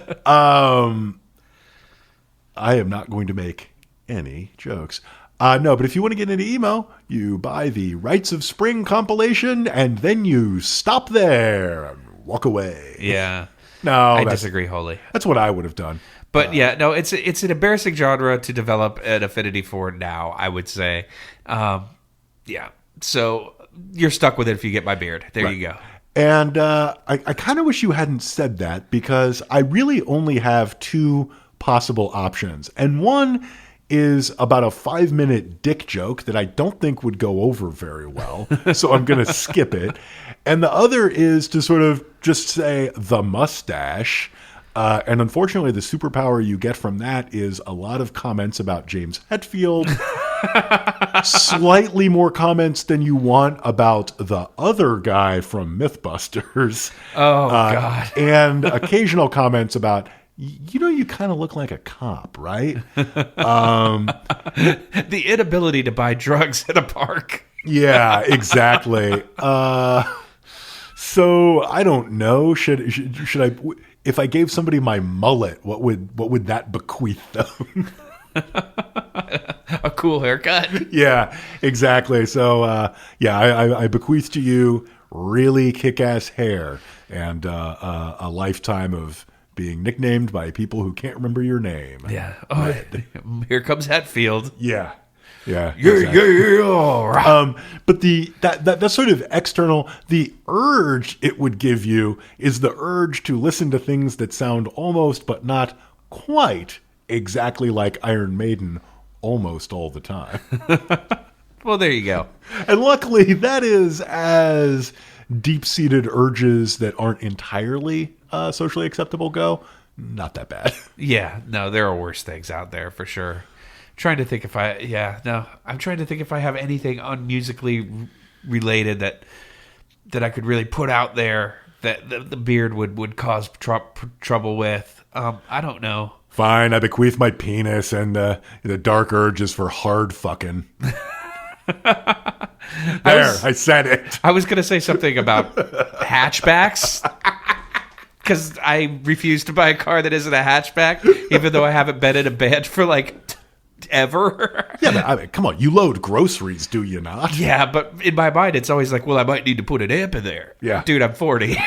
I am not going to make any jokes. No, but if you want to get into emo, you buy the Rites of Spring compilation, and then you stop there and walk away.
Yeah.
No,
I disagree wholly.
That's what I would have done.
But it's an embarrassing genre to develop an affinity for now, I would say. Yeah. So you're stuck with it if you get my beard. There you go.
And I kind of wish you hadn't said that because I really only have 2 possible options. And one is about a 5-minute dick joke that I don't think would go over very well. So I'm going to skip it. And the other is to sort of just say the mustache. And unfortunately, the superpower you get from that is a lot of comments about James Hetfield. Slightly more comments than you want about the other guy from Mythbusters.
Oh, God.
And occasional comments about, you kind of look like a cop, right?
The inability to buy drugs at a park.
Yeah, exactly. So I don't know. Should I? If I gave somebody my mullet, what would that bequeath them?
A cool haircut.
Yeah, exactly. So I bequeath to you really kick-ass hair and a lifetime of being nicknamed by people who can't remember your name.
Yeah. Oh, here comes Hetfield.
Yeah. Yeah.
Exactly. Yeah.
But that sort of external, the urge it would give you is the urge to listen to things that sound almost but not quite exactly like Iron Maiden almost all the time.
Well, there you go.
And luckily, that is as deep-seated urges that aren't entirely socially acceptable go. Not that bad.
Yeah, no, there are worse things out there for sure. I'm trying to think if I have anything unmusically related that I could really put out there that the beard would cause trouble with. I don't know.
Fine, I bequeath my penis and the dark urges for hard fucking. I said it.
I was going to say something about hatchbacks because I refuse to buy a car that isn't a hatchback, even though I haven't been in a band for ever.
Yeah, but I mean, come on, you load groceries, do you not?
Yeah, but in my mind, it's always like, well, I might need to put an amp in there.
Yeah.
Dude, I'm 40.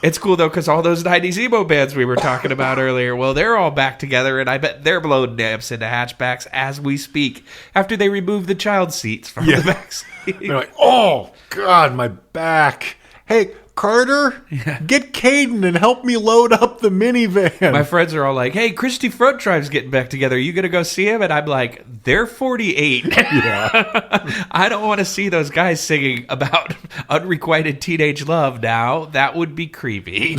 It's cool, though, because all those 90s emo bands we were talking about earlier, well, they're all back together, and I bet they're blowing amps into hatchbacks as we speak after they remove the child seats from the back seat.
They're like, oh, God, my back. Hey, Carter, get Caden and help me load up the minivan.
My friends are all like, hey, Christy Front Tribe's getting back together. Are you going to go see him? And I'm like, they're 48.
Yeah.
I don't want to see those guys singing about unrequited teenage love now. That would be creepy.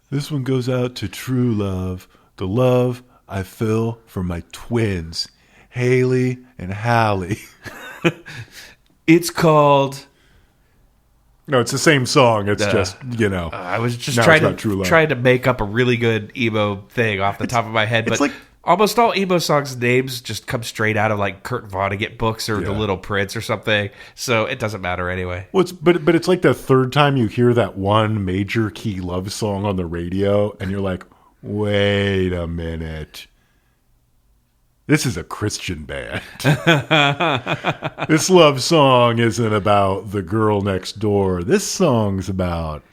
This one goes out to true love, the love I feel for my twins, Haley and Hallie.
It's called...
No, it's the same song. It's just,
I was just
now
trying to make up a really good emo thing off the top of my head, but almost all emo songs' names just come straight out of like Kurt Vonnegut books or The Little Prince or something, so it doesn't matter anyway.
Well, but it's like the third time you hear that one major key love song on the radio, and you're like, wait a minute. This is a Christian band. This love song isn't about the girl next door. This song's about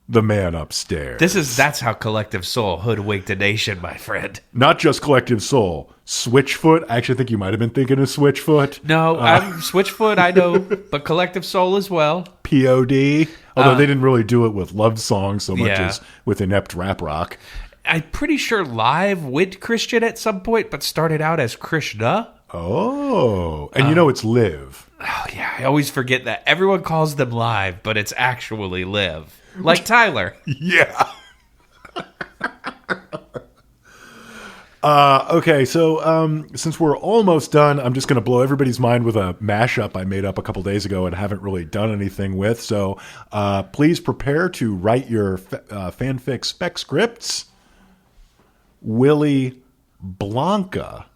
the man upstairs.
That's how Collective Soul hoodwinked a nation, my friend.
Not just Collective Soul. Switchfoot. I actually think you might have been thinking of Switchfoot.
No, I'm Switchfoot, I know, but Collective Soul as well.
POD. Although they didn't really do it with love songs so much as with inept rap rock.
I'm pretty sure Live went Christian at some point, but started out as Krishna.
Oh, and it's Live.
Oh, yeah, I always forget that. Everyone calls them Live, but it's actually Live. Like Tyler.
Yeah. Okay, so since we're almost done, I'm just going to blow everybody's mind with a mashup I made up a couple days ago and haven't really done anything with. So please prepare to write your fanfic spec scripts. Willy Blanca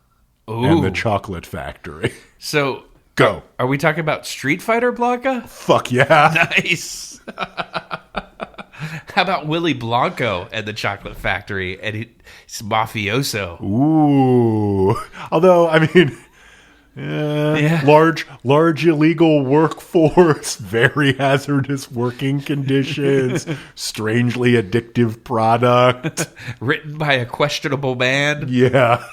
and the Chocolate Factory.
So,
go.
Are we talking about Street Fighter Blanca?
Fuck yeah.
Nice. How about Willy Blanco and the Chocolate Factory and he's mafioso?
Ooh. Although, I mean... Large illegal workforce, very hazardous working conditions, strangely addictive product.
Written by a questionable man.
Yeah.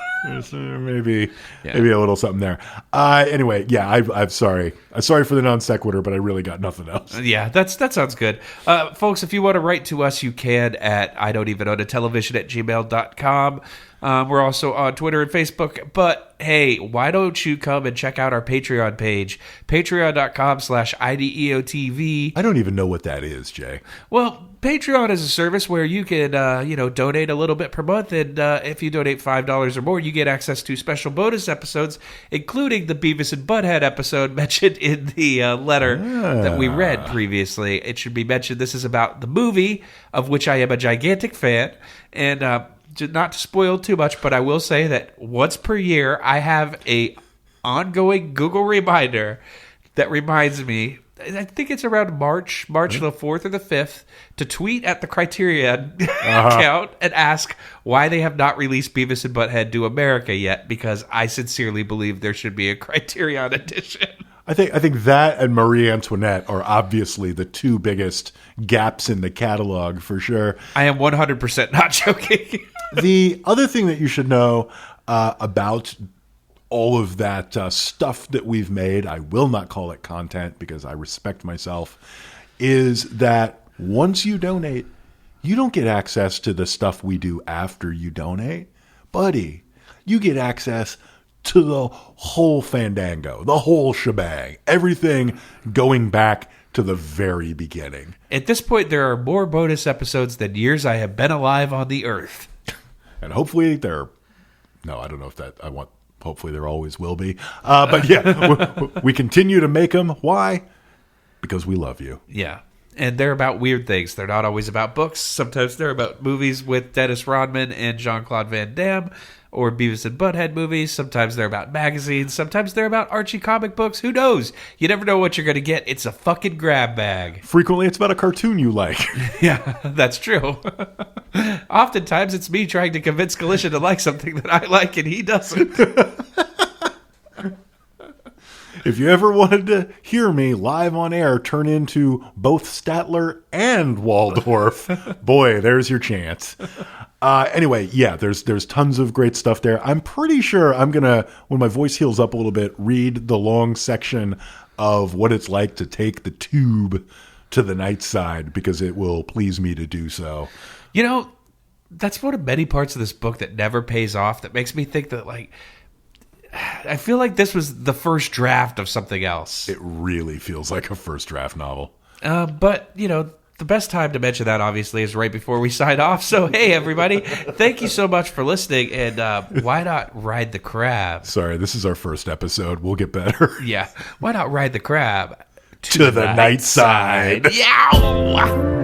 Maybe a little something there. Anyway, I'm sorry. I'm sorry for the non sequitur, but I really got nothing else.
Yeah, that sounds good. Folks, if you want to write to us, you can at I don't even own a television at gmail.com. We're also on Twitter and Facebook. But hey, why don't you come and check out our Patreon page, patreon.com/IDEOTV.
I don't even know what that is, Jay.
Well, Patreon is a service where you can, donate a little bit per month. And if you donate $5 or more, you get access to special bonus episodes, including the Beavis and Butthead episode mentioned in the letter that we read previously. It should be mentioned this is about the movie, of which I am a gigantic fan. And not to spoil too much, but I will say that once per year, I have a ongoing Google reminder that reminds me, I think it's around March the 4th or the 5th, to tweet at the Criterion account and ask why they have not released Beavis and Butthead to America yet, because I sincerely believe there should be a Criterion edition.
I think that and Marie Antoinette are obviously the two biggest gaps in the catalog for sure.
I am 100% not joking.
The other thing that you should know about all of that stuff that we've made, I will not call it content because I respect myself, is that once you donate, you don't get access to the stuff we do after you donate. Buddy, you get access to the whole fandango, the whole shebang, everything going back to the very beginning.
At this point, there are more bonus episodes than years I have been alive on the earth.
And hopefully hopefully there always will be. But yeah, we continue to make them. Why? Because we love you.
Yeah. And they're about weird things. They're not always about books. Sometimes they're about movies with Dennis Rodman and Jean-Claude Van Damme, or Beavis and Butthead movies. Sometimes they're about magazines. Sometimes they're about Archie comic books. Who knows? You never know what you're going to get. It's a fucking grab bag.
Frequently, it's about a cartoon you like.
Yeah, that's true. Oftentimes, it's me trying to convince Clsn to like something that I like and he doesn't.
If you ever wanted to hear me live on air turn into both Statler and Waldorf, boy, there's your chance. Anyway, yeah, there's tons of great stuff there. I'm pretty sure I'm going to, when my voice heals up a little bit, read the long section of what it's like to take the tube to the Nightside, because it will please me to do so.
You know, that's one of many parts of this book that never pays off, that makes me think that, like, I feel like this was the first draft of something else.
It really feels like a first draft novel.
But, you know, the best time to mention that, obviously, is right before we sign off. So, hey, everybody, thank you so much for listening, and why not ride the crab?
Sorry, this is our first episode. We'll get better.
Yeah, why not ride the crab
to the Nightside?
Yow!